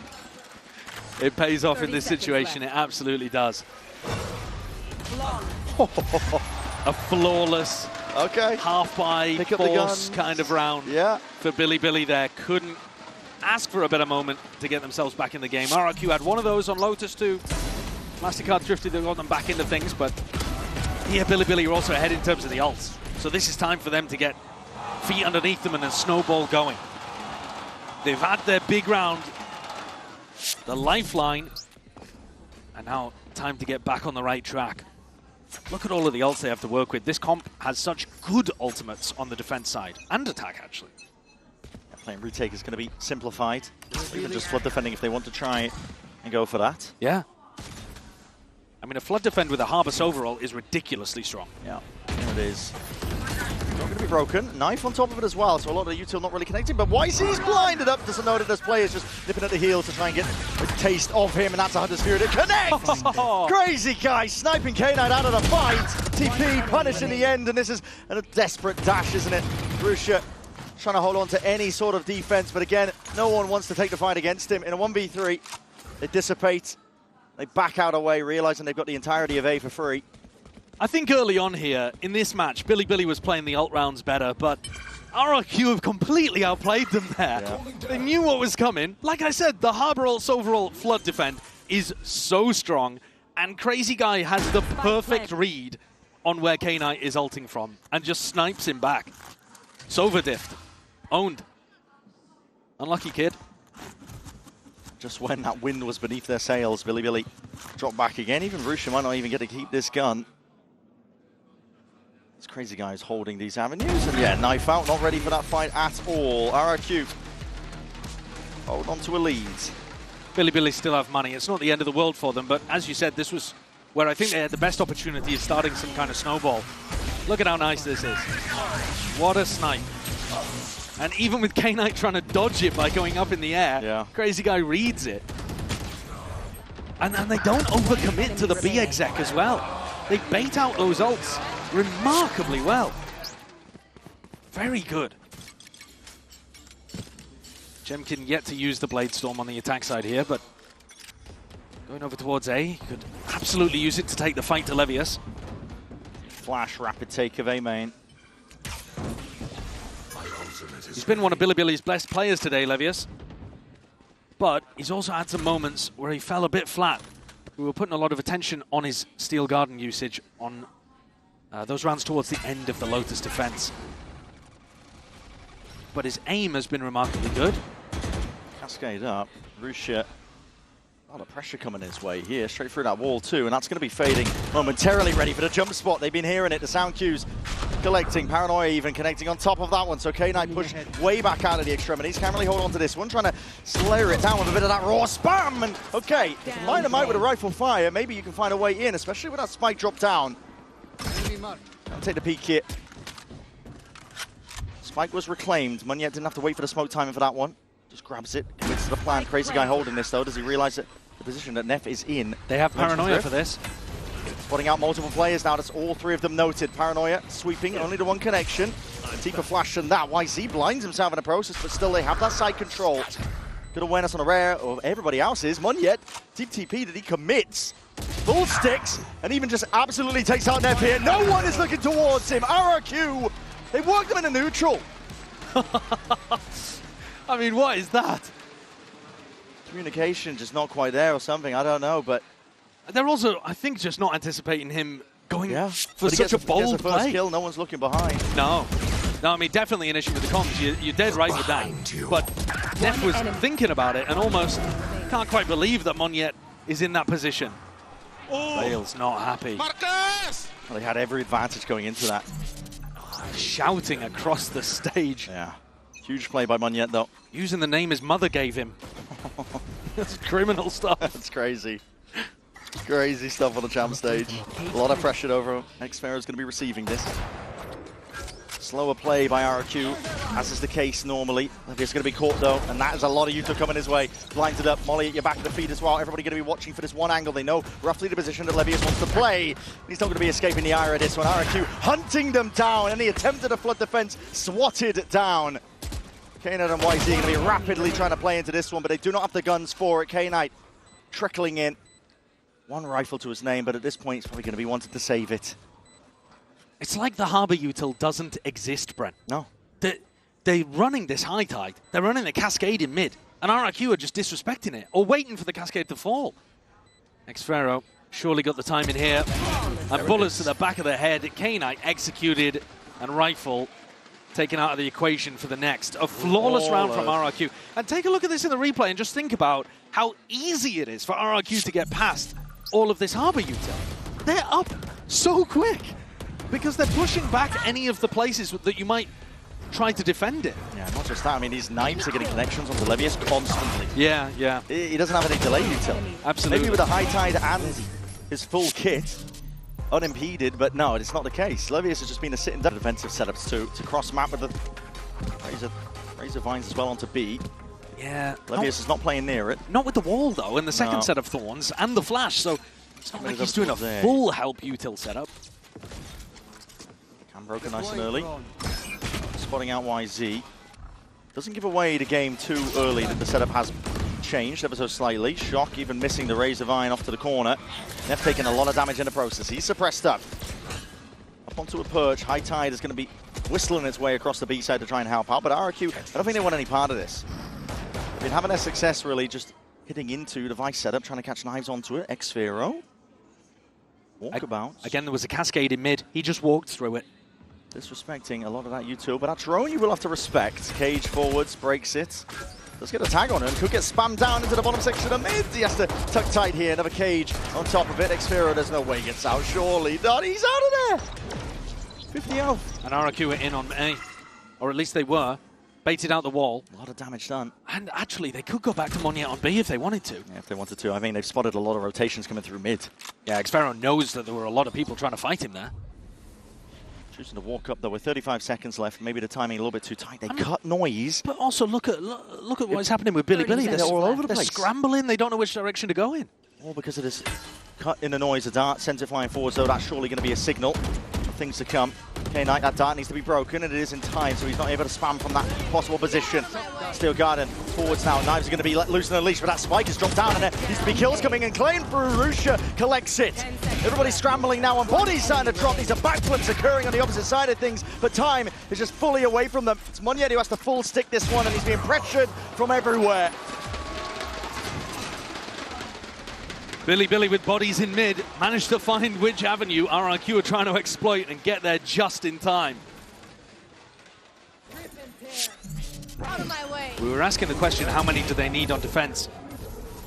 It pays off in this situation. It absolutely does. A flawless, half-buy, force kind of round for Bilibili there. Couldn't ask for a better moment to get themselves back in the game. RRQ had one of those on Lotus too. MasterCard drifted, they got them back into things, but here Bilibili are also ahead in terms of the ults. So this is time for them to get feet underneath them and a snowball going. They've had their big round, the lifeline, and now time to get back on the right track. Look at all of the ults they have to work with. This comp has such good ultimates on the defense side, and attack actually. Yeah, playing retake is going to be simplified. Or even just flood defending if they want to try and go for that. Yeah. I mean, a flood defend with a Harvest overall is ridiculously strong. Yeah, here it is. Not going to be broken. Knife on top of it as well, so a lot of the util not really connected, but YC's blinded up. Doesn't know that there's players just nipping at the heels to try and get a taste of him, and that's a Hunter Spirit. It connects! Crazy guy sniping K-Knight out of the fight. TP punished in the end, and this is a desperate dash, isn't it? Russia trying to hold on to any sort of defense, but again, no one wants to take the fight against him. In a 1v3, they dissipate. They back out away, realizing they've got the entirety of A for free. I think early on here, in this match, Bilibili was playing the ult rounds better, but RRQ have completely outplayed them there. Yeah. They knew what was coming. Like I said, the Harbor ult's overall flood defend is so strong, and Crazy Guy has the perfect read on where K-Knight is ulting from, and just snipes him back. Sova diffed. Owned. Unlucky kid. Just when that wind was beneath their sails, Bilibili dropped back again. Even Rusha might not even get to keep this gun. This Crazy Guy is holding these avenues, and yeah, knife out, not ready for that fight at all. RRQ hold on to a lead. Bilibili still have money. It's not the end of the world for them, but as you said, this was where I think they had the best opportunity of starting some kind of snowball. Look at how nice this is. What a snipe. And even with K-Knight trying to dodge it by going up in the air, Crazy Guy reads it. And they don't overcommit to the B exec as well. They bait out those ults remarkably well. Very good. Jemkin yet to use the Blade Storm on the attack side here, but going over towards A, could absolutely use it to take the fight to Levius. Flash, rapid take of A main. He's been one of Bilibili's best players today, Levius. But he's also had some moments where he fell a bit flat. We were putting a lot of attention on his Steel Garden usage on those rounds towards the end of the Lotus defense. But his aim has been remarkably good. Cascade up. Rusha. A lot of pressure coming his way here, straight through that wall too, and that's going to be fading momentarily. Ready for the jump spot. They've been hearing it. The sound cues collecting. Paranoia even connecting on top of that one. So K-Knight pushed way back out of the extremities. Can't really hold on to this one. Trying to slayer it down with a bit of that raw spam. And okay, if you line them out with a rifle fire, maybe you can find a way in, especially with that spike drop down. I'll take the peek here. Spike was reclaimed. Munyet didn't have to wait for the smoke timing for that one. Just grabs it, commits to the plan. Crazy guy holding this though. Does he realize that the position that Neff is in? They have Paranoia for this. Spotting out multiple players now. That's all three of them noted. Paranoia sweeping, only the one connection. Deeper flash than that. YZ blinds himself in the process, but still they have that side control. Good awareness on the rare of everybody else's. Munyet, deep TP that he commits. Full sticks, and even just absolutely takes out Neff here. No one is looking towards him. RRQ, they worked him in a neutral. I mean, what is that? Communication just not quite there or something, I don't know, but... They're also, I think, just not anticipating him going for such a bold play. He gets the first play. Kill, no one's looking behind. No, I mean, definitely an issue with the comms. You're dead right with that. But Neff was thinking about it and almost can't quite believe that Munyet is in that position. Bale's not happy. Marcus! Well, they had every advantage going into that. Shouting across the stage. Yeah. Huge play by Munyet, though. Using the name his mother gave him. That's criminal stuff. That's crazy. Crazy stuff on the champ stage. A lot of pressure over him. xFaro's going to be receiving this. Slower play by RRQ, as is the case normally. Levius going to be caught, though, and that is a lot of Yuto coming his way. Blinded up. Molly at your back of the feed as well. Everybody going to be watching for this one angle. They know roughly the position that Levius wants to play. He's not going to be escaping the ire of this one. RRQ hunting them down, and the attempt at a flood defense swatted down. K-Knight and YZ going to be rapidly trying to play into this one, but they do not have the guns for it. K-Knight trickling in. One rifle to his name, but at this point he's probably going to be wanting to save it. It's like the Harbor Util doesn't exist, Brent. No. They're running this high tide. They're running the Cascade in mid, and RRQ are just disrespecting it, or waiting for the Cascade to fall. xFaro surely got the time in here, and bullets to the back of the head. K-Knight executed, and rifle taken out of the equation for the next. A flawless round from RRQ. And take a look at this in the replay and just think about how easy it is for RRQ to get past all of this Harbor Util. They're up so quick because they're pushing back any of the places that you might try to defend it. Yeah, not just that. I mean, these knives are getting connections onto Levius constantly. Yeah. He doesn't have any delay util. Absolutely. Maybe with a high tide and his full kit, unimpeded, but no, it's not the case. Levius has just been a sitting down defensive setups to cross map with the Razor Vines as well onto B. Yeah. Levius is not playing near it. Not with the wall, though, and the second set of Thorns and the Flash, so it's not like he's doing a full help util setup. Cam broken nice and early. Spotting out YZ. Doesn't give away the game too early that the setup has changed ever so slightly. Shock even missing the Razor Vine off to the corner. Neff taking a lot of damage in the process. He's suppressed up onto a perch. High Tide is going to be whistling its way across the B side to try and help out, but RRQ, I don't think they want any part of this. They've been having their success really just hitting into the Vice setup, trying to catch knives onto it. xFaro. Walkabouts. Again, there was a Cascade in mid. He just walked through it. Disrespecting a lot of that util, but that drone you will have to respect. Cage forwards, breaks it. Does get a tag on him. Could get spammed down into the bottom section of mid. He has to tuck tight here. Another Cage on top of it. xFaro, there's no way he gets out. Surely not. He's out of there. 50 health. And RRQ are in on A. Or at least they were. Baited out the wall. A lot of damage done. And actually, they could go back to Munyet on B if they wanted to. Yeah, if they wanted to. I mean, they've spotted a lot of rotations coming through mid. Yeah, xFaro knows that there were a lot of people trying to fight him there. Choosing to walk up, though, with 35 seconds left. Maybe the timing a little bit too tight. They cut noise. But also, look at what is happening with Bilibili. They're all over the place. They're scrambling. They don't know which direction to go in. All because of this cut in the noise. A dart sends it flying forward, so that's surely going to be a signal for things to come. K-Knight, that dart needs to be broken, and it is in time, so he's not able to spam from that possible position. Steel Garden forwards now. Knives are going to be let loose in the leash, but that spike is dropped down, and there needs to be kills coming in. Claimed through. Rusha collects it. Everybody's scrambling now, and bodies starting to drop. These are backflips occurring on the opposite side of things, but time is just fully away from them. It's Munyet who has to full stick this one, and he's being pressured from everywhere. Billy with bodies in mid, managed to find which avenue RRQ are trying to exploit and get there just in time. Out of my way. We were asking the question, how many do they need on defense?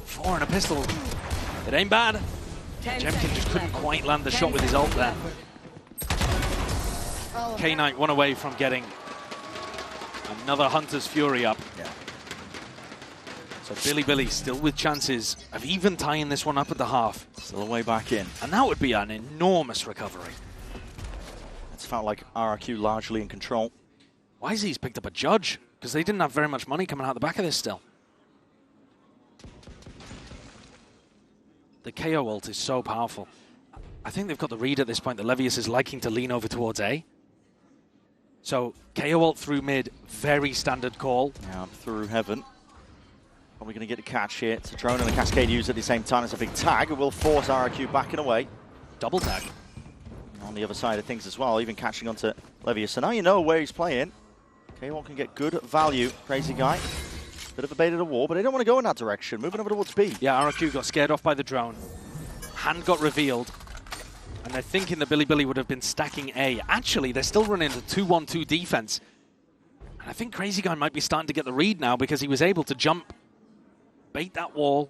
4 and a pistol. It ain't bad. Jemkin just couldn't quite land the shot with his ult there. K-Knight 1 away from getting another Hunter's Fury up. Yeah. So Billy still with chances of even tying this one up at the half. Still a way back in. And that would be an enormous recovery. It's felt like RRQ largely in control. YZ's picked up a judge, because they didn't have very much money coming out the back of this still. The KO ult is so powerful. I think they've got the read at this point that Levius is liking to lean over towards A. So KO ult through mid, very standard call. Yeah, through heaven. Probably going to get a catch here. It's a drone and a cascade used at the same time. It's a big tag. It will force RRQ back and away. Double tag. On the other side of things as well, even catching onto Levius. So now you know where he's playing. K1 can get good value. Crazy guy. Bit of a bait at a wall, but they don't want to go in that direction. Moving over towards B. Yeah, RRQ got scared off by the drone. Hand got revealed. And they're thinking that Billy would have been stacking A. Actually, they're still running a 2-1-2 defense. And I think Crazy Guy might be starting to get the read now because he was able to jump, bait that wall.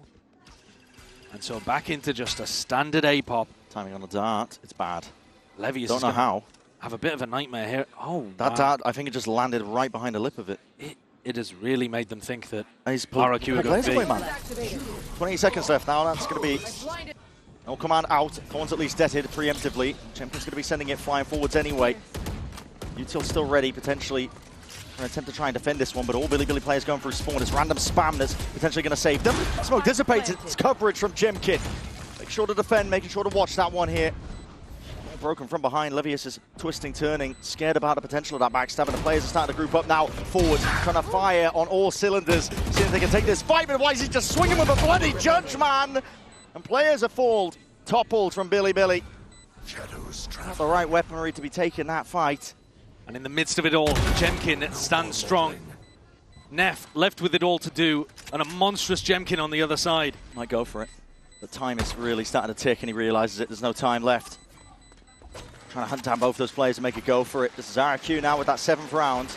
And so back into just a standard A pop. Timing on the dart, it's bad. Levius don't know how. Have a bit of a nightmare here. Oh, that wow. dart, I think it just landed right behind the lip of it. It has really made them think that RRQ are going to be. Man. 20 seconds left now. That's going to be no command out. Thorn's at least deaded preemptively. Champion's going to be sending it flying forwards anyway. Util still ready, potentially an attempt to try and defend this one, but all Billy players going through spawn. This random spam that's potentially going to save them. Smoke dissipates. It's coverage from Jemkin. Make sure to defend, making sure to watch that one here. Broken from behind. Levius is twisting, turning, scared about the potential of that backstab, and the players are starting to group up now. Forwards, trying to fire on all cylinders, seeing if they can take this fight, but why is he just swinging with a bloody judge, man? And players are toppled from Billy. Not the right weaponry to be taking that fight. And in the midst of it all, Jemkin stands strong. Neff left with it all to do, and a monstrous Jemkin on the other side. Might go for it. The time is really starting to tick, and he realizes it. There's no time left. Trying to hunt down both those players and make it go for it. This is RRQ now with that 7th round.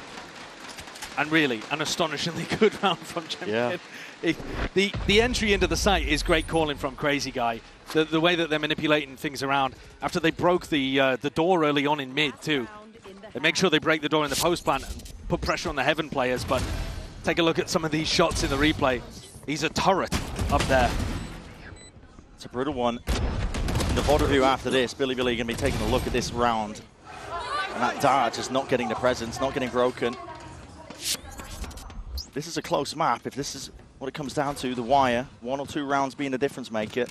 And really, an astonishingly good round from Jemkin. Yeah. The entry into the site is great calling from Crazy Guy. The way that they're manipulating things around. After they broke the door early on in mid, too. They make sure they break the door in the post plant and put pressure on the Heaven players, but take a look at some of these shots in the replay. He's a turret up there. It's a brutal one. In the VOD review after this, Billy going to be taking a look at this round. And that dart just not getting the presence, not getting broken. This is a close map. If this is what it comes down to, the wire, 1 or 2 rounds being the difference maker.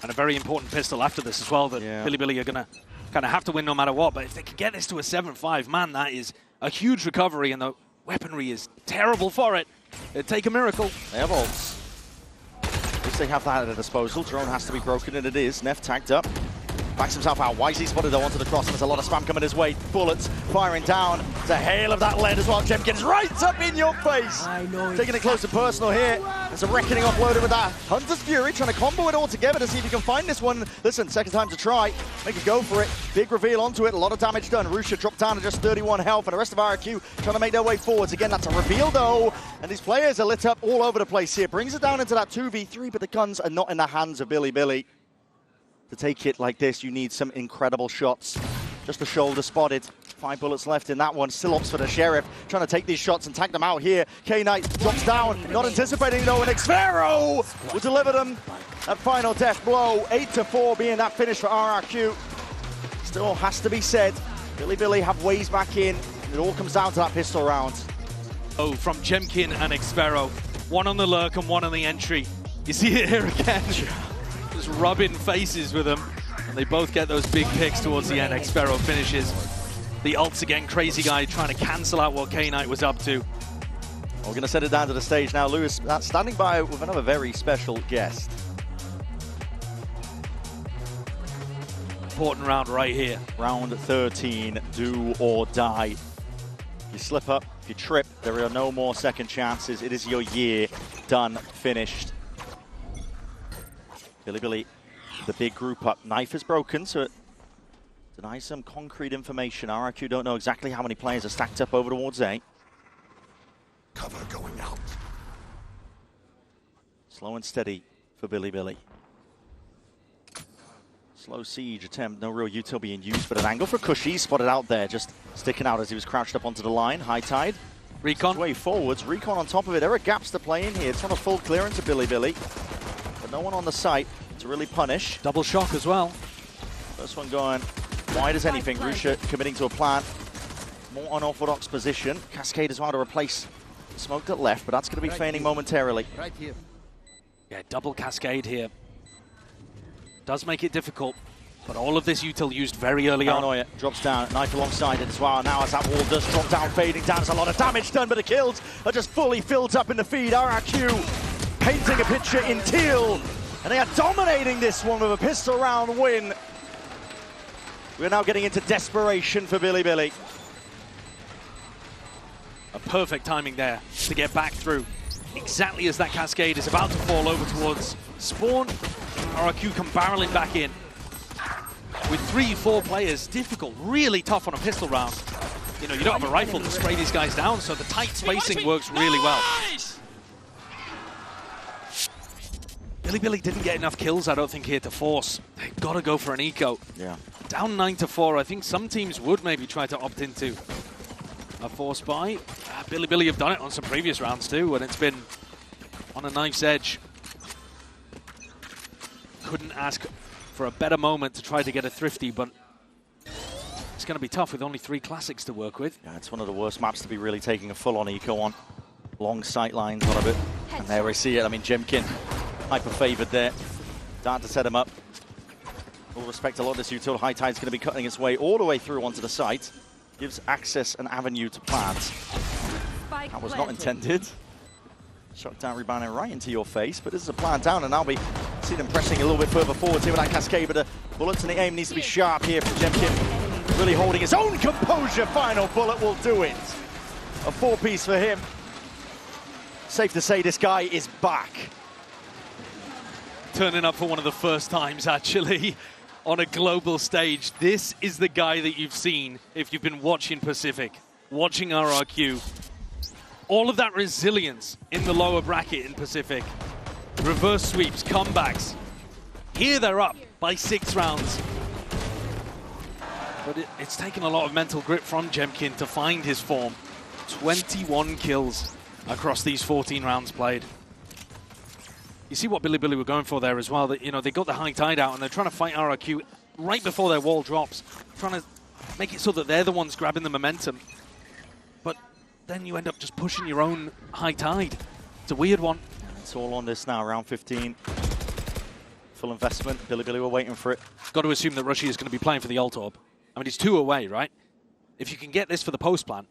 And a very important pistol after this as well that Billy are going to kind of have to win no matter what. But if they can get this to a 7-5, man, that is a huge recovery, and the weaponry is terrible for it. It'd take a miracle. They have ults. At least they have that at their disposal. Drone has to be broken, and it is. Neff tagged up. Backs himself out. YZ spotted though onto the cross, and there's a lot of spam coming his way. Bullets firing down. There's a hail of that lead as well. Jemkin's right up in your face. Taking it close and personal here. There's a reckoning offloaded with that. Hunter's Fury trying to combo it all together to see if he can find this one. Listen, second time to try. Make a go for it. Big reveal onto it. A lot of damage done. Rusha dropped down to just 31 health, and the rest of RRQ trying to make their way forwards. Again, that's a reveal though. And these players are lit up all over the place here. Brings it down into that 2v3, but the guns are not in the hands of Billy. To take it like this, you need some incredible shots. Just a shoulder spotted. 5 bullets left in that one. Still opts for the Sheriff. Trying to take these shots and tag them out here. K-Knight drops down. Not anticipating though. And Xvero will deliver them that final death blow. 8-4 being that finish for RRQ. Still has to be said. Billy have ways back in. It all comes down to that pistol round. Oh, from Jemkin and Xvero. One on the lurk and one on the entry. You see it here again. Just rubbing faces with them. And they both get those big picks towards the end. Xpero finishes. The ults again, Crazy Guy trying to cancel out what K-Knight was up to. We're going to set it down to the stage now. Lewis standing by with another very special guest. Important round right here. Round 13, do or die. If you slip up, if you trip, there are no more second chances. It is your year. Done, finished. Billy, the big group up. Knife is broken, so it denies some concrete information. RRQ don't know exactly how many players are stacked up over towards A. Cover going out. Slow and steady for Billy. Slow siege attempt, no real util being used, but an angle for Cushy, spotted out there, just sticking out as he was crouched up onto the line. High Tide. Recon. Way forwards, Recon on top of it. There are gaps to play in here. It's not a full clearance of Billy, but no one on the site to really punish. Double shock as well. First one going wide as anything. Rusha committing to a plant. More unorthodox position. Cascade as well to replace smoke at left, but that's going to be feigning momentarily. Right here. Yeah, double Cascade here. Does make it difficult, but all of this util used very early Paranoia drops down, knife alongside it as well. Now as that wall does drop down, fading down, there's a lot of damage done, but the kills are just fully filled up in the feed. RRQ painting a picture in teal, and they are dominating this one with a pistol round win. We're now getting into desperation for Billy. A perfect timing there to get back through. Exactly as that Cascade is about to fall over towards spawn, RRQ come barreling back in. With 3-4 players, difficult, really tough on a pistol round. You know, you don't have a rifle to spray these guys down, so the tight spacing works really well. Billy didn't get enough kills, I don't think, here to force. They've got to go for an eco. Yeah. Down 9-4, I think some teams would maybe try to opt into a force buy. Billy have done it on some previous rounds too, and it's been on a knife's edge. Couldn't ask for a better moment to try to get a thrifty, but it's going to be tough with only 3 classics to work with. Yeah, it's one of the worst maps to be really taking a full-on eco on. Long sight lines on a bit, and there we see it. I mean, Jemkin, hyper-favored there. Down to set him up. All respect, a lot of this util. High Tide's going to be cutting its way all the way through onto the site. Gives access and avenue to plant. That was not intended. Shot down, rebounding right into your face, but this is a plant down, and I'll be seeing them pressing a little bit further forward here with that Cascade, but the bullets and the aim needs to be sharp here from Jemkin. Really holding his own composure. Final bullet will do it. A 4-piece for him. Safe to say this guy is back. Turning up for one of the first times, actually, on a global stage. This is the guy that you've seen if you've been watching Pacific, watching RRQ. All of that resilience in the lower bracket in Pacific. Reverse sweeps, comebacks. Here they're up by 6 rounds. But it's taken a lot of mental grit from Jemkin to find his form. 21 kills across these 14 rounds played. You see what Billy were going for there as well. That, you know, they got the High Tide out and they're trying to fight RRQ right before their wall drops, trying to make it so that they're the ones grabbing the momentum. But then you end up just pushing your own High Tide. It's a weird one. It's all on this now, round 15. Full investment. Billy were waiting for it. Got to assume that Rushy is going to be playing for the ult orb. I mean, he's 2 away, right? If you can get this for the post plan,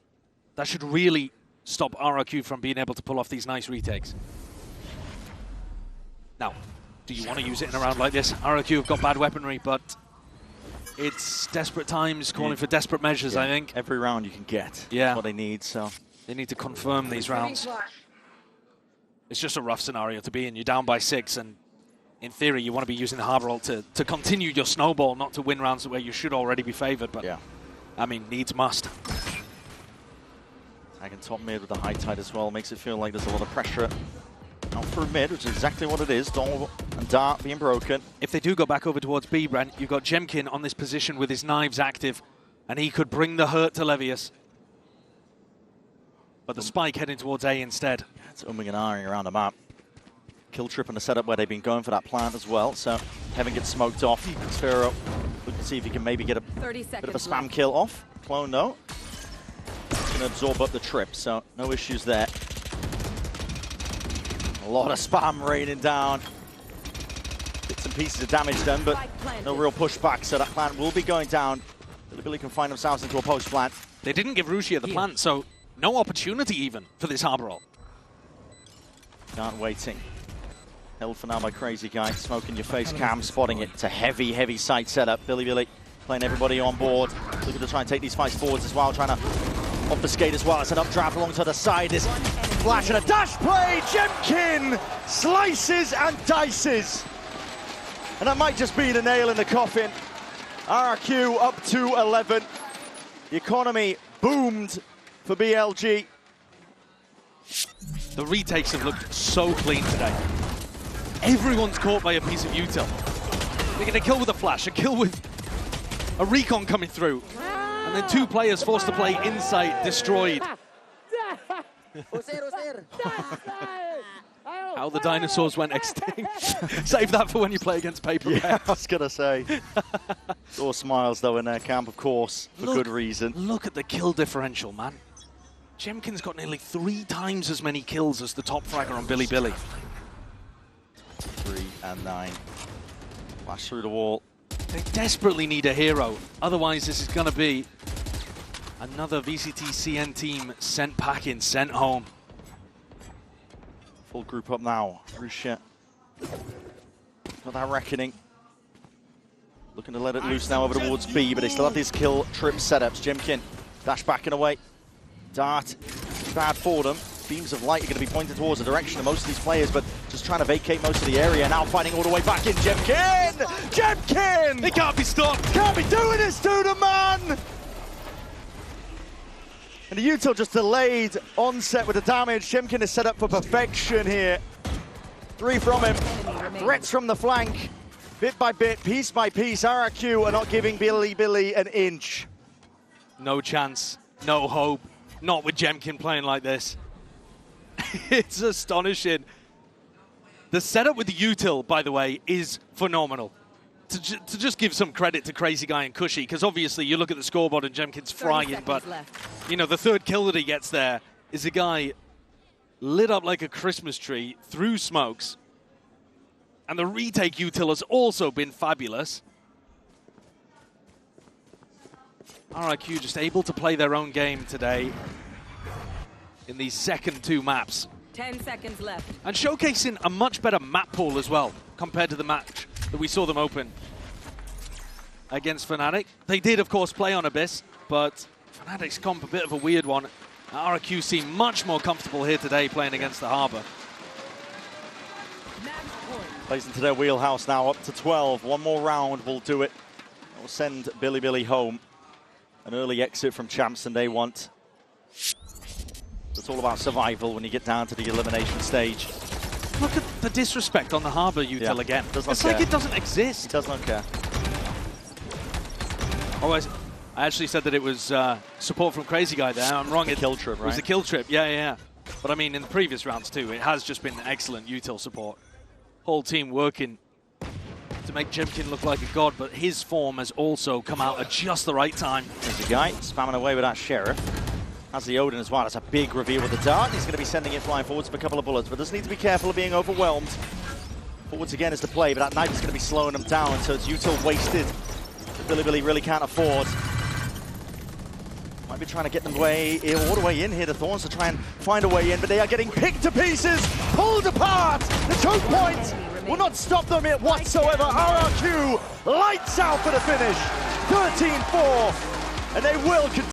that should really stop RRQ from being able to pull off these nice retakes. Now, do you want to use it in a round like this? RRQ have got bad weaponry, but it's desperate times calling for desperate measures, I think. Every round you can get. Yeah. That's what they need, so. They need to confirm these rounds. It's just a rough scenario to be in. You're down by 6, and in theory, you want to be using the Harbor ult to continue your snowball, not to win rounds where you should already be favored, but, I mean, needs must. Tagging top mid with the High Tide as well makes it feel like there's a lot of pressure out through mid, which is exactly what it is. Donald and Dart being broken. If they do go back over towards B, Brent, you've got Jemkin on this position with his knives active, and he could bring the hurt to Levius. But the spike heading towards A instead. It's umming and ahhing around the map. Kill trip in the setup where they've been going for that plant as well, so Heaven gets smoked off. Sphero, we can see if he can maybe get a bit of a spam kill off. Clone though. Going to absorb up the trip, so no issues there. A lot of spam raining down. Bits and pieces of damage done, but no real pushback, so that plant will be going down. Billy can find themselves into a post plant. They didn't give Rushia the plant, so no opportunity even for this Harbor roll. Can't waiting. Held for now by Crazy Guy. Smoke in your face, Cam spotting it. It's a heavy, heavy sight setup. Billy playing everybody on board. Looking to try and take these fights forwards as well, trying to obfuscate as well. It's an updraft alongside the side. This flash and a dash play. Jemkin slices and dices. And that might just be the nail in the coffin. RRQ up to 11. The economy boomed for BLG. The retakes have looked so clean today. Everyone's caught by a piece of util. They get a kill with a flash, a kill with a recon coming through, and then 2 players forced to play inside, destroyed. How the dinosaurs went extinct. Save that for when you play against paper. Yeah, I was gonna say. All smiles though in their camp, of course, for good reason. Look at the kill differential, man. Jemkin's got nearly 3 times as many kills as the top fragger on Billy. 3 and 9. Flash through the wall. They desperately need a hero. Otherwise, this is going to be another VCT CN team sent packing, sent home. Full group up now. Rushia. Got that reckoning. Looking to let it loose now over towards B, but they still have these kill trip setups. Jemkin dash backing away. Dart, bad for them. Beams of light are going to be pointed towards the direction of most of these players, but just trying to vacate most of the area. Now fighting all the way back in. Jemkin! Jemkin! They can't be stopped! Can't be doing this to the man! And the util just delayed onset with the damage. Jemkin is set up for perfection here. 3 from him. Threats from the flank. Bit by bit, piece by piece. RRQ are not giving Billy an inch. No chance, no hope. Not with Jemkin playing like this. It's astonishing. The setup with the util, by the way, is phenomenal. To just give some credit to Crazy Guy and Cushy, because obviously you look at the scoreboard and Jemkin's frying, but you know, the 3rd kill that he gets there is a guy lit up like a Christmas tree through smokes. And the retake util has also been fabulous. RRQ just able to play their own game today in these second 2 maps. 10 seconds left. And showcasing a much better map pool as well, compared to the match that we saw them open against Fnatic. They did, of course, play on Abyss, but Fnatic's comp a bit of a weird one. RRQ seem much more comfortable here today playing against the Harbor. Plays into their wheelhouse now, up to 12. One more round will do it. That will send Billy home. An early exit from Champs, and they want. It's all about survival when you get down to the elimination stage. Look at the disrespect on the Harbor util again. It's like it doesn't exist. He does not care. Oh, I actually said that it was support from Crazy Guy there. I'm wrong. Kill trip, right? It was the kill trip, yeah. But I mean, in the previous rounds too, it has just been excellent util support. Whole team working to make Jemkin look like a god, but his form has also come out at just the right time. There's a guy spamming away with that Sheriff. Has the Odin as well. It's a big reveal with the dart. He's going to be sending it flying forwards for a couple of bullets, but does need to be careful of being overwhelmed. Forwards again is the play, but that knife is going to be slowing them down, so it's util wasted. Billy really can't afford. Might be trying to get them way all the way in here. The Thorns to try and find a way in, but they are getting picked to pieces, pulled apart. The choke point will not stop them whatsoever. RRQ lights out for the finish. 13-4, and they will continue.